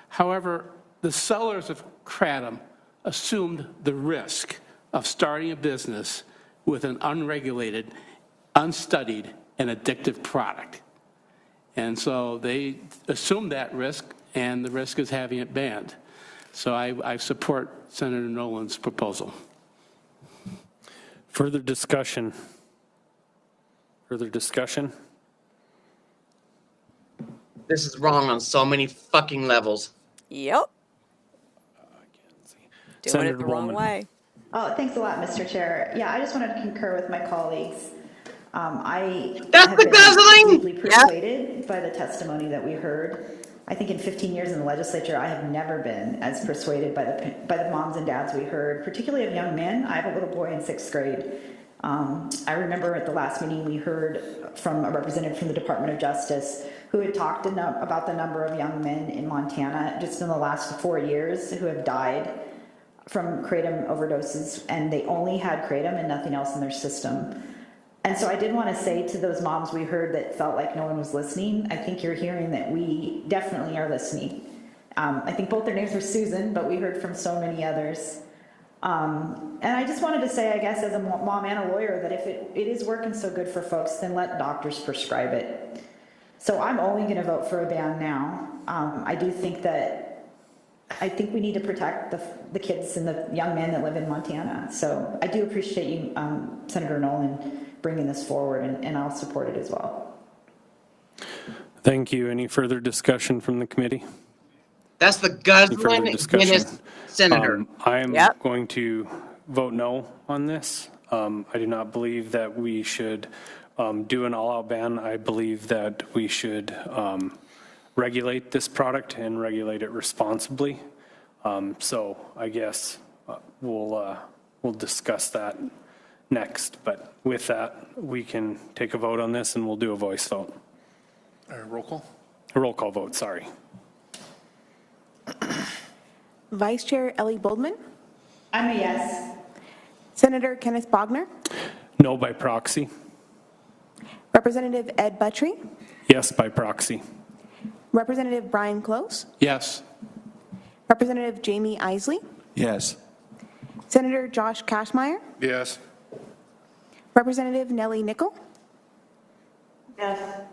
However, the sellers of kratom assumed the risk of starting a business with an unregulated, unstudied, and addictive product. And so they assumed that risk, and the risk is having it banned. So I support Senator Nolan's proposal. Further discussion? Further discussion? This is wrong on so many fucking levels. Yep. Doing Senator it the wrong way. Oh, thanks a lot, Mr. Chair. Yeah, I just wanted to concur with my colleagues. I That's have the been guzzling! deeply persuaded by the testimony that we heard. I think in 15 years in the legislature, I have never been as persuaded by the moms and dads we heard, particularly of young men. I have a little boy in 6th grade. I remember at the last meeting we heard from a representative from the Department of Justice who had talked about the number of young men in Montana just in the last 4 years who have died from kratom overdoses, and they only had kratom and nothing else in their system. And so I did want to say to those moms we heard that felt like no one was listening, I think you're hearing that we definitely are listening. I think both their names were Susan, but we heard from so many others. And I just wanted to say, I guess, as a mom and a lawyer, that if it is working so good for folks, then let doctors prescribe it. So I'm only going to vote for a ban now. I think we need to protect the kids and the young men that live in Montana. So I do appreciate you, Senator Nolan, bringing this forward, and I'll support it as well. Thank you. Any further discussion from the committee? That's the guzzling Guinness senator. I am going to vote no on this. I do not believe that we should do an all-out ban. I believe that we should regulate this product and regulate it responsibly. So I guess we'll discuss that next. But with that, we can take a vote on this, and we'll do a voice vote. Roll call? A roll call vote, sorry. Vice Chair Ellie Boldman? I'm a yes. Senator Kenneth Bogner? No by proxy. Representative Ed Buttrey? Yes by proxy. Representative Brian Close? Yes. Representative Jamie Isley? Yes. Senator Josh Kashmeyer? Yes. Representative Nellie Nickel? Yes.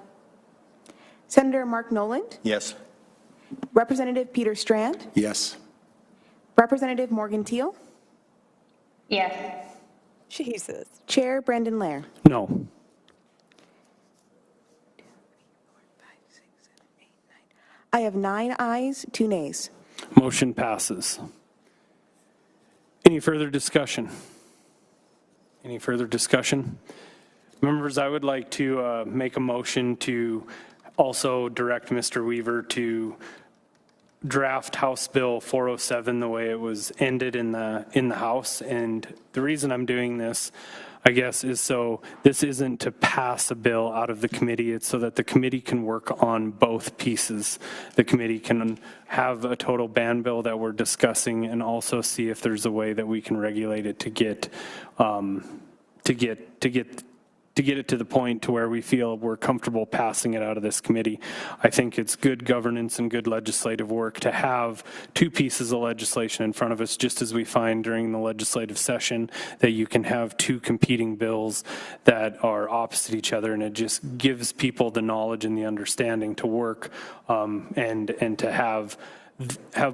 Senator Mark Noland? Yes. Representative Peter Strand? Yes. Representative Morgan Teal? Yes. Jesus. Chair Brandon Lair? No. I have 9 ayes, 2 nays. Motion passes. Any further discussion? Any further discussion? Members, I would like to make a motion to also direct Mr. Weaver to draft House Bill 407 the way it was ended in the House. And the reason I'm doing this, I guess, is so this isn't to pass a bill out of the committee. It's so that the committee can work on both pieces. The committee can have a total ban bill that we're discussing and also see if there's a way that we can regulate it to get it to the point to where we feel we're comfortable passing it out of this committee. I think it's good governance and good legislative work to have 2 pieces of legislation in front of us, just as we find during the legislative session that you can have 2 competing bills that are opposite each other, and it just gives people the knowledge and the understanding to work and to have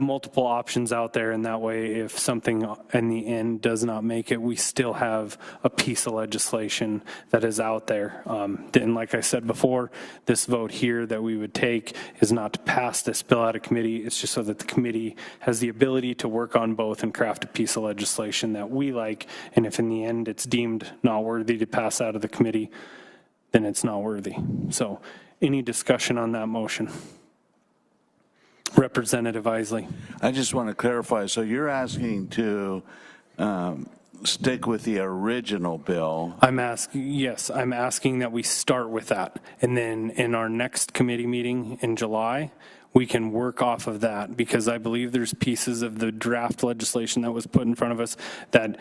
multiple options out there, and that way if something in the end does not make it, we still have a piece of legislation that is out there. And like I said before, this vote here that we would take is not to pass this bill out of committee. It's just so that the committee has the ability to work on both and craft a piece of legislation that we like, and if in the end it's deemed not worthy to pass out of the committee, then it's not worthy. So any discussion on that motion? Representative Isley. I just want to clarify. So you're asking to stick with the original bill? Yes, I'm asking that we start with that. And then in our next committee meeting in July, we can work off of that, because I believe there's pieces of the draft legislation that was put in front of us that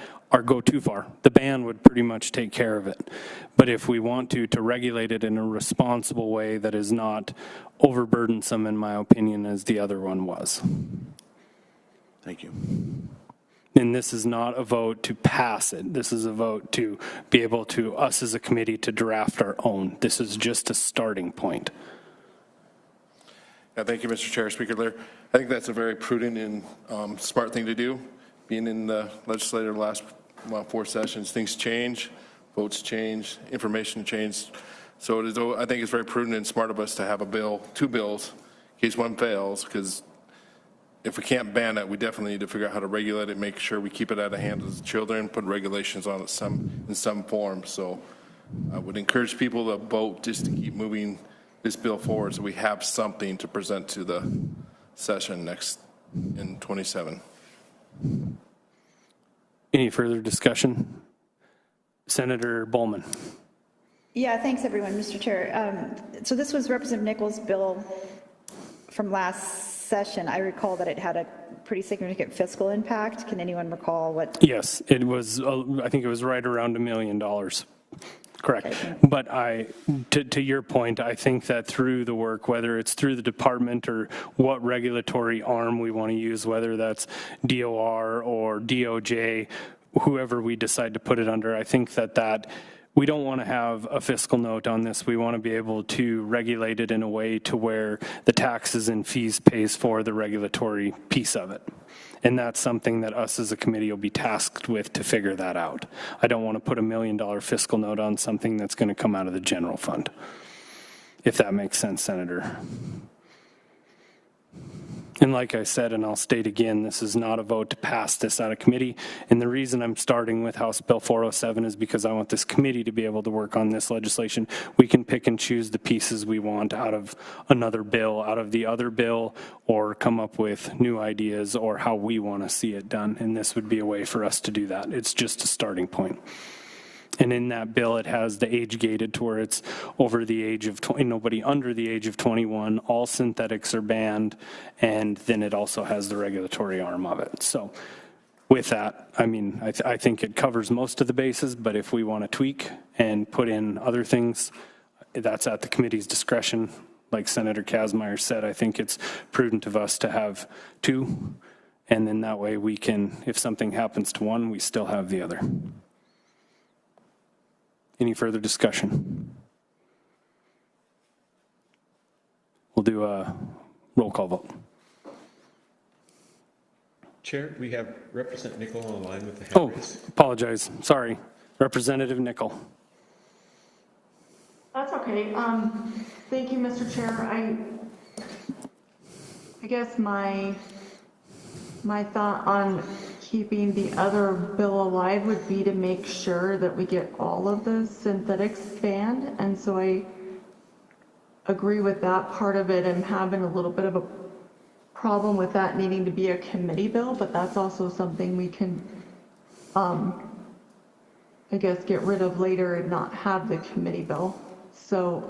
go too far. The ban would pretty much take care of it. But if we want to regulate it in a responsible way that is not overburdensome, in my opinion, as the other one was. Thank you. And this is not a vote to pass it. This is a vote to be able to, us as a committee, to draft our own. This is just a starting point. Thank you, Mr. Chair. Speaker Lair. I think that's a very prudent and smart thing to do. Being in the legislature the last 4 sessions, things change, votes change, information change. So I think it's very prudent and smart of us to have a bill, 2 bills, in case one fails, because if we can't ban it, we definitely need to figure out how to regulate it, make sure we keep it out of the hands of the children, put regulations on it in some form. So I would encourage people to vote just to keep moving this bill forward so we have something to present to the session next in 27. Any further discussion? Senator Bowman. Yeah, thanks everyone, Mr. Chair. So this was Representative Nichols' bill from last session. I recall that it had a pretty significant fiscal impact. Can anyone recall what? Yes, it was, I think it was right around $1 million. Correct. But to your point, I think that through the work, whether it's through the department or what regulatory arm we want to use, whether that's DOR or DOJ, whoever we decide to put it under, I think that we don't want to have a fiscal note on this. We want to be able to regulate it in a way to where the taxes and fees pays for the regulatory piece of it. And that's something that us as a committee will be tasked with to figure that out. I don't want to put $1 million fiscal note on something that's going to come out of the general fund, if that makes sense, Senator. And like I said, and I'll state again, this is not a vote to pass this out of committee. And the reason I'm starting with House Bill 407 is because I want this committee to be able to work on this legislation. We can pick and choose the pieces we want out of another bill, out of the other bill, or come up with new ideas or how we want to see it done. And this would be a way for us to do that. It's just a starting point. And in that bill, it has the age gated to where it's over the age of 20, nobody under the age of 21, all synthetics are banned, and then it also has the regulatory arm of it. So with that, I mean, I think it covers most of the bases, but if we want to tweak and put in other things, that's at the committee's discretion. Like Senator Kazmaier said, I think it's prudent of us to have two, and then that way we can, if something happens to one, we still have the other. Any further discussion? We'll do a roll call vote. Chair, we have Representative Nickel on the line with the hand raised. Apologize. Sorry. Representative Nickel. That's okay. Thank you, Mr. Chair. I guess my thought on keeping the other bill alive would be to make sure that we get all of the synthetics banned. And so I agree with that part of it. I'm having a little bit of a problem with that needing to be a committee bill, but that's also something we can, I guess, get rid of later and not have the committee bill. So,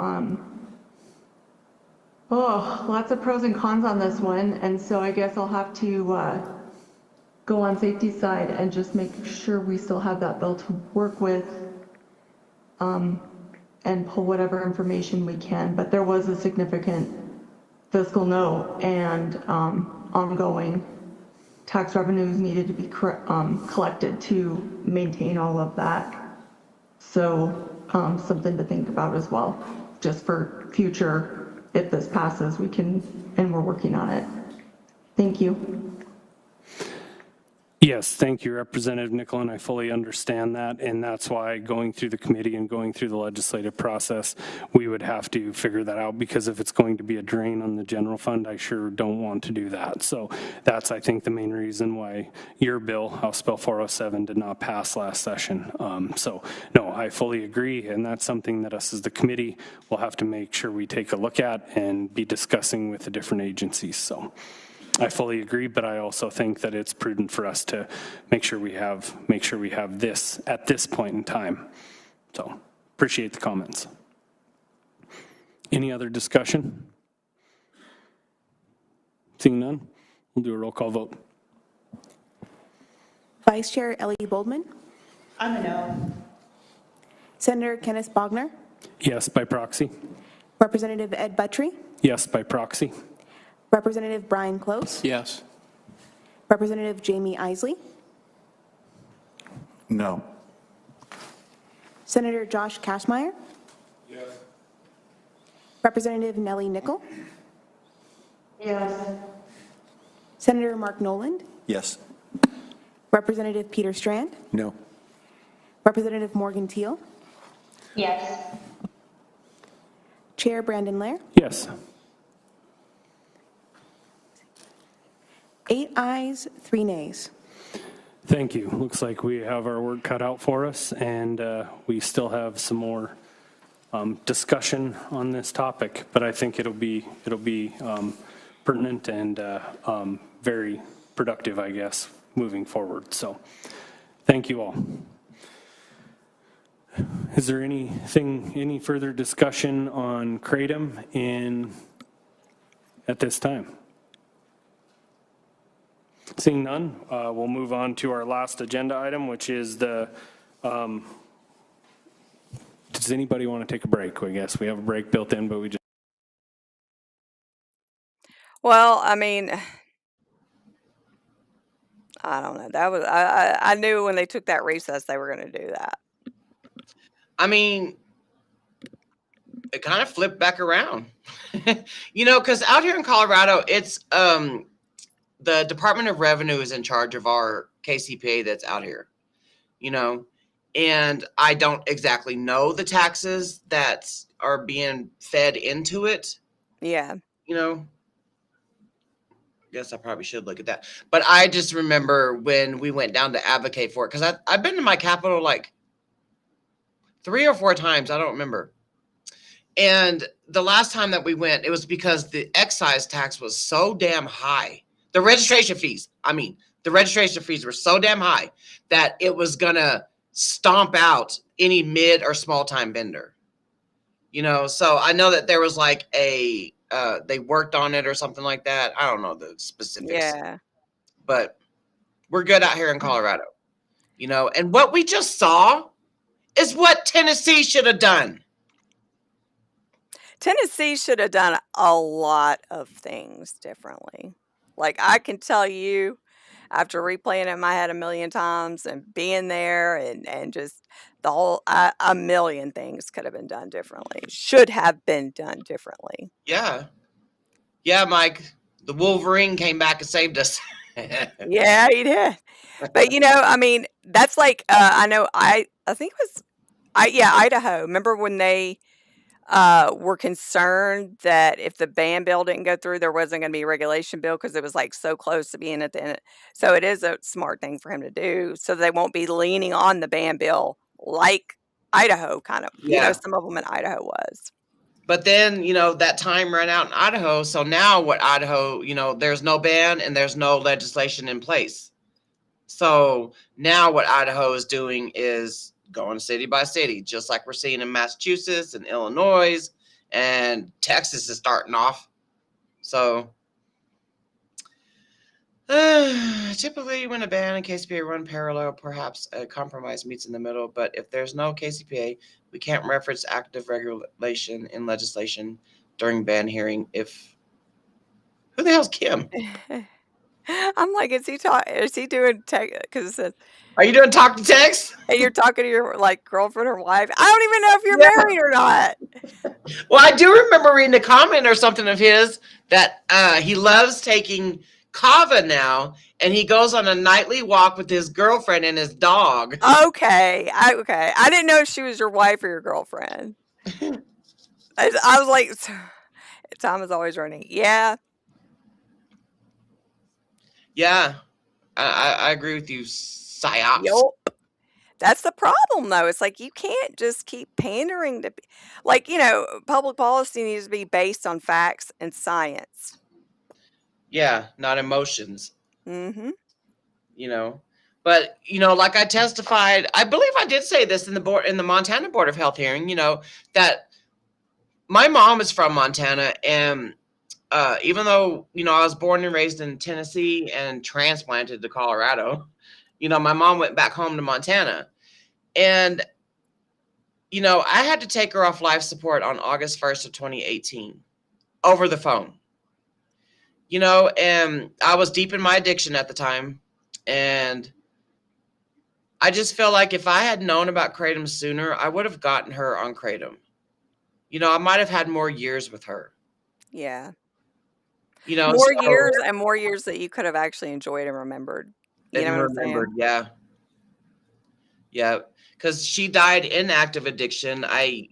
lots of pros and cons on this one. And so I guess I'll have to go on safety side and just make sure we still have that bill to work with and pull whatever information we can. But there was a significant fiscal note and ongoing tax revenues needed to be collected to maintain all of that. So something to think about as well, just for future, if this passes, we can, and we're working on it. Thank you. Yes, thank you, Representative Nickel, and I fully understand that, and that's why going through the committee and going through the legislative process, we would have to figure that out, because if it's going to be a drain on the general fund, I sure don't want to do that. So that's, I think, the main reason why your bill, House Bill 407, did not pass last session. So no, I fully agree, and that's something that us as the committee will have to make sure we take a look at and be discussing with the different agencies. So I fully agree, but I also think that it's prudent for us to make sure we have this at this point in time. So appreciate the comments. Any other discussion? Seeing none, we'll do a roll call vote. Vice Chair Ellie Boldman. I'm a no. Senator Kenneth Bogner. Yes, by proxy. Representative Ed Buttrey. Yes, by proxy. Representative Brian Close. Yes. Representative Jamie Isley. No. Senator Josh Kazmaier. Yes. Representative Nellie Nickel. Yes. Senator Mark Noland. Yes. Representative Peter Strand. No. Representative Morgan Teal. Yes. Chair Brandon Lair. Yes. 8 ayes, 3 nays. Thank you. Looks like we have our work cut out for us, and we still have some more discussion on this topic, but I think it'll be pertinent and very productive, I guess, moving forward. So thank you all. Is there any further discussion on Kratom at this time? Seeing none, we'll move on to our last agenda item, which is the Does anybody want to take a break? I guess we have a break built in, but we just. Well, I mean, I don't know. That was I knew when they took that recess they were going to do that. I mean, it kind of flipped back around. Because out here in Colorado, it's the Department of Revenue is in charge of our KCPA that's out here. And I don't exactly know the taxes that are being fed into it. Yeah. Guess I probably should look at that. But I just remember when we went down to advocate for it, because I've been to my capital like 3 or 4 times. I don't remember. And the last time that we went, it was because the excise tax was so damn high. The registration fees were so damn high that it was going to stomp out any mid or small time vendor. So I know that there was like they worked on it or something like that. I don't know the specifics. Yeah. But we're good out here in Colorado. And what we just saw is what Tennessee should have done. Tennessee should have done a lot of things differently. Like, I can tell you, after replaying it in my head a million times and being there and just the whole, a million things could have been done differently. Should have been done differently. Yeah. Yeah, Mike. The Wolverine came back and saved us. Yeah, he did. But, I mean, that's like, I know, I think it was, Idaho. Remember when they were concerned that if the ban bill didn't go through, there wasn't going to be a regulation bill because it was like so close to being at the end. So it is a smart thing for him to do, so they won't be leaning on the ban bill like Idaho kind of. Yeah. Some of them in Idaho was. But then, that time ran out in Idaho. So now what Idaho, there's no ban and there's no legislation in place. So now what Idaho is doing is going city by city, just like we're seeing in Massachusetts and Illinois, and Texas is starting off. So typically when a ban and KCPA run parallel, perhaps a compromise meets in the middle. But if there's no KCPA, we can't reference active regulation in legislation during ban hearing. Who the hell's Kim? I'm like, is he doing tech? Because it says, are you doing talk to text? And you're talking to your girlfriend or wife. I don't even know if you're married or not. Well, I do remember reading a comment or something of his that he loves taking kava now, and he goes on a nightly walk with his girlfriend and his dog. Okay. I didn't know if she was your wife or your girlfriend. I was like, time is always running. Yeah. Yeah. I agree with you, psyops. Yep. That's the problem, though. It's like you can't just keep pandering to, public policy needs to be based on facts and science. Yeah, not emotions. Mm-hmm. But like I testified, I believe I did say this in the Montana Board of Health hearing. That my mom is from Montana, and even though I was born and raised in Tennessee and transplanted to Colorado, my mom went back home to Montana, and I had to take her off life support on August 1st of 2018 over the phone. And I was deep in my addiction at the time, and I just feel like if I had known about Kratom sooner, I would have gotten her on Kratom. I might have had more years with her. Yeah. More years and more years that you could have actually enjoyed and remembered. You know what I'm saying? Yeah. Yeah. Because she died in active addiction.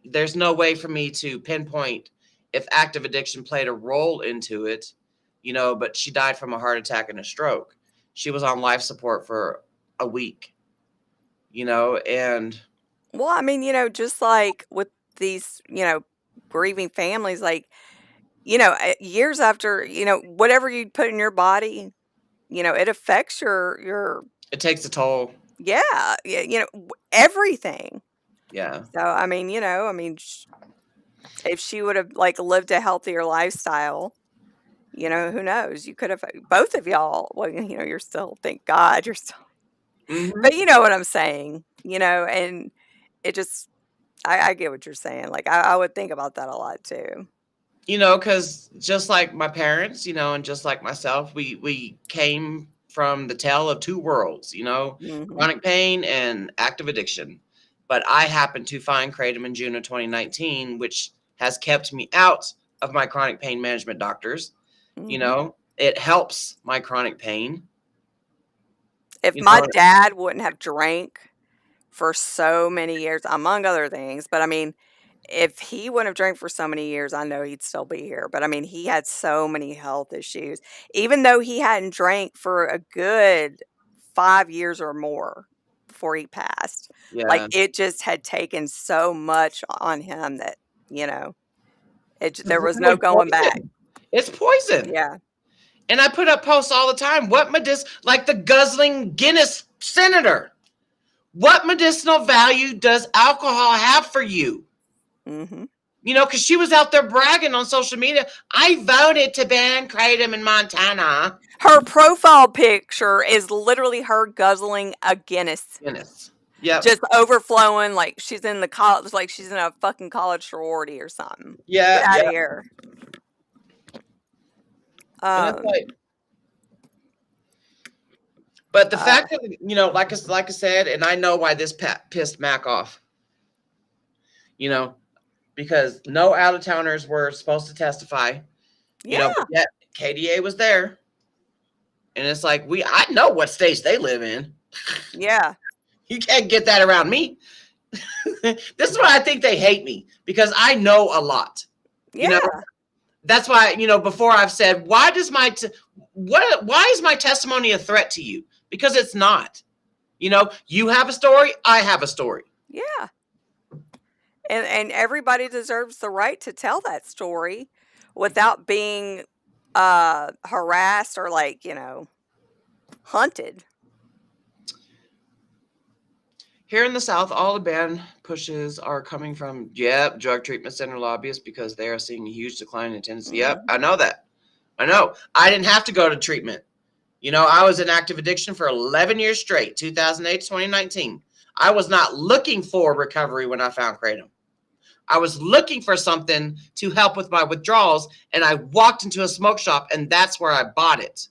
There's no way for me to pinpoint if active addiction played a role into it, but she died from a heart attack and a stroke. She was on life support for a week, and. Well, I mean, just like with these, grieving families, years after, whatever you put in your body, it affects your. It takes a toll. Yeah. Everything. Yeah. So, I mean, if she would have lived a healthier lifestyle, who knows? You could have, both of y'all, well, you're still, thank God, you're still, Mm-hmm. but you know what I'm saying, and it just, I get what you're saying. Like, I would think about that a lot too. You know, because just like my parents, you know, and just like myself, we came from the tale of two worlds, you know, Mhm. chronic pain and active addiction. But I happened to find Kratom in June of 2019, which has kept me out of my chronic pain management doctors. You Mhm. know, it helps my chronic pain. If You my know, dad wouldn't have drank for so many years, among other things, but I mean, if he wouldn't have drank for so many years, I know he'd still be here. But I mean, he had so many health issues, even though he hadn't drank for a good 5 years or more before he passed. Like, yeah. it just had taken so much on him that, you know, It's there was no literally going back. poison. It's poison. Yeah. And I put up posts all the time. What like the guzzling Guinness senator. What medicinal value does alcohol have for you? Mhm. You know, because she was out there bragging on social media. I voted to ban kratom in Montana. Her profile picture is literally her guzzling a Guinness. Guinness. Yep. Just overflowing like she's in the college, like she's in a fucking college sorority or something. Yeah, Get out yeah. of here. And it's Um, like, but the fact that, you know, like I said, and I know why this pissed Mac off. You know, because no out of towners were supposed to testify. You know, yeah. but yet KDA was there. And it's like, I know what states they live in. Yeah. You can't get that around me. This is why I think they hate me, because I know a lot. You know, Yeah. that's why, you know, before I've said, why is my testimony a threat to you? Because it's not. You know, you have a story, I have a story. Yeah. And everybody deserves the right to tell that story without being harassed or like, you know, hunted. Here in the South, all the ban pushes are coming from, drug treatment center lobbyists, because they are seeing a huge decline in attendance. Yep, I know that. I know. I didn't have to go to treatment. You know, I was in active addiction for 11 years straight, 2008 to 2019. I was not looking for recovery when I found Kratom. I was looking for something to help with my withdrawals, and I walked into a smoke shop, and that's where I bought it.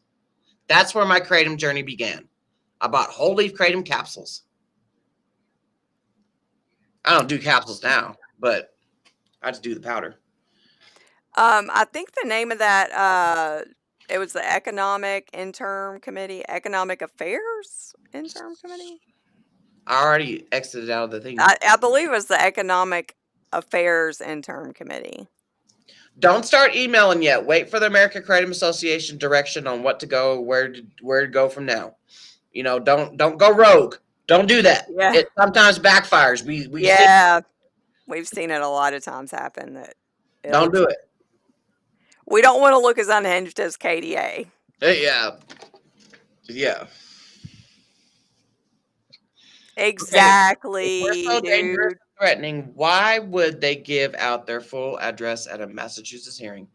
That's where my Kratom journey began. I bought whole leaf Kratom capsules. I don't do capsules now, but I just do the powder. I think the name of that it was the Economic Interim Committee, Economic Affairs Interim Committee. I already exited out of the thing. I believe it was the Economic Affairs Interim Committee. Don't start emailing yet. Wait for the American Kratom Association direction on what to go, where to go from now. You know, don't go rogue. Don't do that. Yeah. It sometimes backfires. Yeah. We've seen it a lot of times happen that Don't do it. We don't want to look as unhinged as KDA. Yeah. Yeah. Exactly. If we're so dangerous Dude. and threatening, why would they give out their full address at a Massachusetts hearing?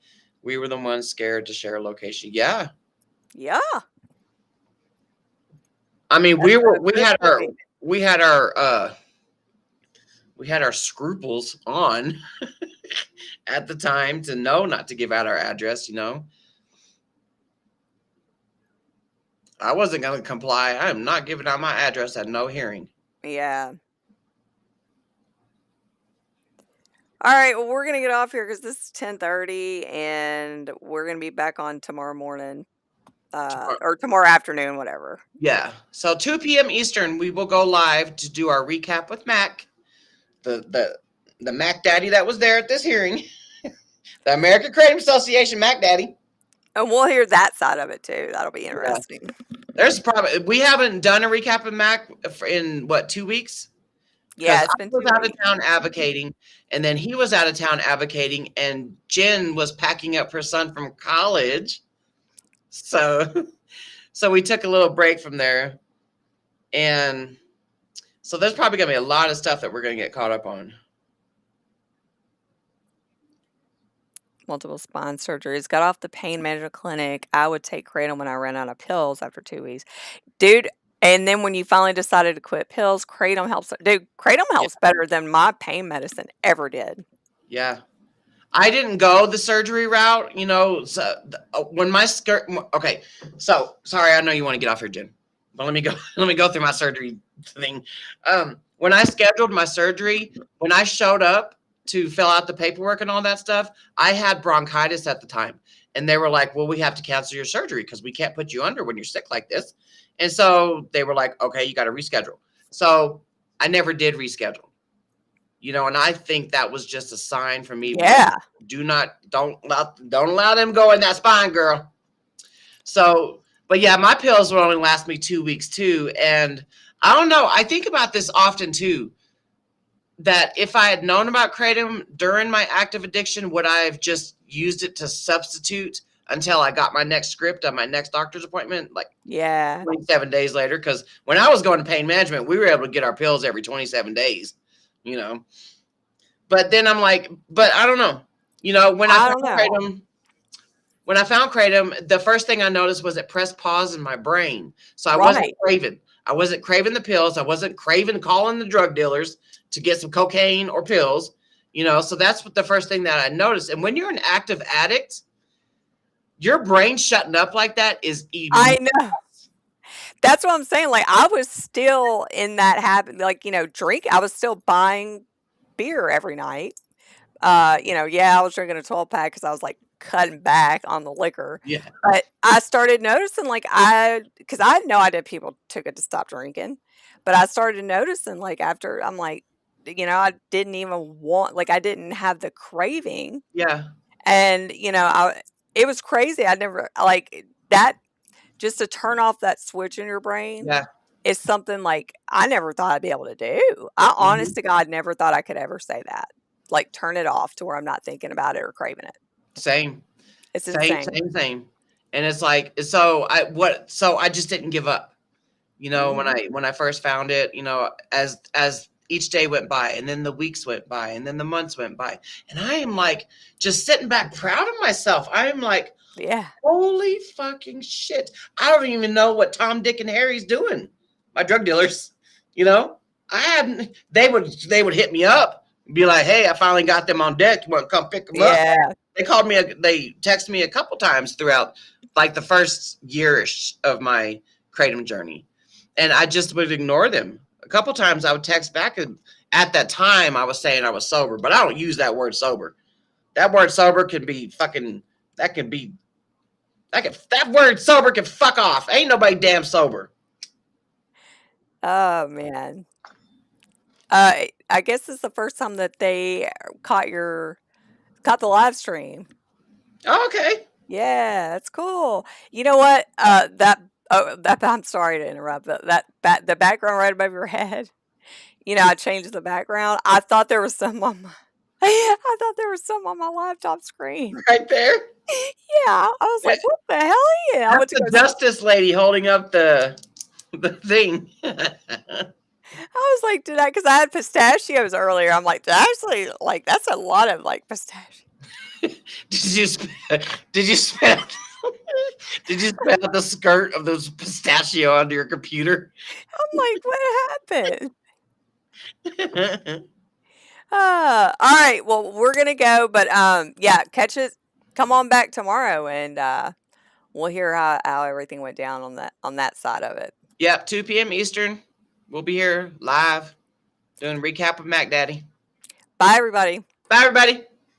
We were the ones scared to share a location. Yeah. Yeah. I mean, That's we had our scruples on at the time to know not to give out our address, you know. I wasn't going to comply. I am not giving out my address at no hearing. Yeah. All right, well, we're going to get off here because this is 10:30 and we're going to be back on tomorrow morning or tomorrow afternoon, whatever. Yeah. So 2 p.m. Eastern, we will go live to do our recap with Mac, the Mac Daddy that was there at this hearing, the American Kratom Association Mac Daddy. And we'll hear that side of it too. That'll be interesting. Yeah. There's probably, we haven't done a recap of Mac in what, 2 weeks? Yeah, it's been I was out of town advocating, and then he was out of town advocating, and Jen was packing up her son from college. So we took a little break from there. And so there's probably going to be a lot of stuff that we're going to get caught up on. Multiple spine surgeries. Got off the pain management clinic. I would take Kratom when I ran out of pills after 2 weeks. Dude, And then when you finally decided to quit pills, kratom helps. Dude, kratom helps better than my pain medicine ever did. Yeah. I didn't go the surgery route, you know, so when my skirt, okay, so sorry, I know you want to get off here, Jen, but let me go through my surgery thing. When I scheduled my surgery, when I showed up to fill out the paperwork and all that stuff, I had bronchitis at the time. And they were like, well, we have to cancel your surgery because we can't put you under when you're sick like this. And so they were like, okay, you got to reschedule. So I never did reschedule. You know, and I think that was just a sign for me. Yeah. Don't allow them go in that spine, girl. So, but yeah, my pills would only last me 2 weeks too. And I don't know. I think about this often too, that if I had known about kratom during my active addiction, would I have just used it to substitute until I got my next script on my next doctor's appointment? Like, yeah, 27 days later. Because when I was going to pain management, we were able to get our pills every 27 days, you know. But then I'm like, but I don't know. You know, when I found kratom, the first thing I noticed was it pressed pause in my brain. So I wasn't craving. I wasn't craving the pills. I wasn't craving calling the drug dealers to get some cocaine or pills. You know, so that's what the first thing that I noticed. And when you're an active addict, your brain shutting up like that is I know. That's what I'm saying. Like, I was still in that habit, like, you know, I was still buying beer every night. You know, yeah, I was drinking a 12-pack because I was like cutting back on the liquor. Yeah. But I started noticing, like, because I had no idea people took it to stop drinking. But I started noticing, like, after I'm like, you know, I didn't even want, like, I didn't have the craving. Yeah. And, you know, it was crazy. I never, like, that, just to turn off that switch in your brain. Yeah. Is something like I never thought I'd be able to do. I honest to God never thought I could ever say that. Like, turn it off to where I'm not thinking about it or craving it. Same. It's insane. Same. And it's like, so I just didn't give up. You know, when I first found it, you know, as each day went by, and then the weeks went by, and then the months went by, and I am like just sitting back proud of myself. I am like, yeah, holy fucking shit. I don't even know what Tom, Dick, and Harry's doing. My drug dealers, you know, they would hit me up and be like, hey, I finally got them on deck. You want to come pick them up? They texted me a couple times throughout like the first year-ish of my kratom journey. And I just would ignore them. A couple times I would text back, and at that time I was saying I was sober, but I don't use that word sober. That word sober can be fucking, that word sober can fuck off. Ain't nobody damn sober. Oh man. I guess it's the first time that they caught the live stream. Oh, okay. Yeah, that's cool. You know what? I'm sorry to interrupt, but the background right above your head. You know, I changed the background. I thought there was some on my laptop screen. Right there? Yeah. I was like, what the hell are you? That's the justice lady holding up the thing. I was like, because I had pistachios earlier. I'm like, actually, like, that's a lot of, like, pistachios. Did you spell the skirt of those pistachio onto your computer? I'm like, what happened? All right. Well, we're going to go, but, yeah, come on back tomorrow, and, we'll hear how everything went down on that side of it. Yep, 2 p.m. Eastern. We'll be here live doing a recap of Mac Daddy. Bye, everybody. Bye, everybody.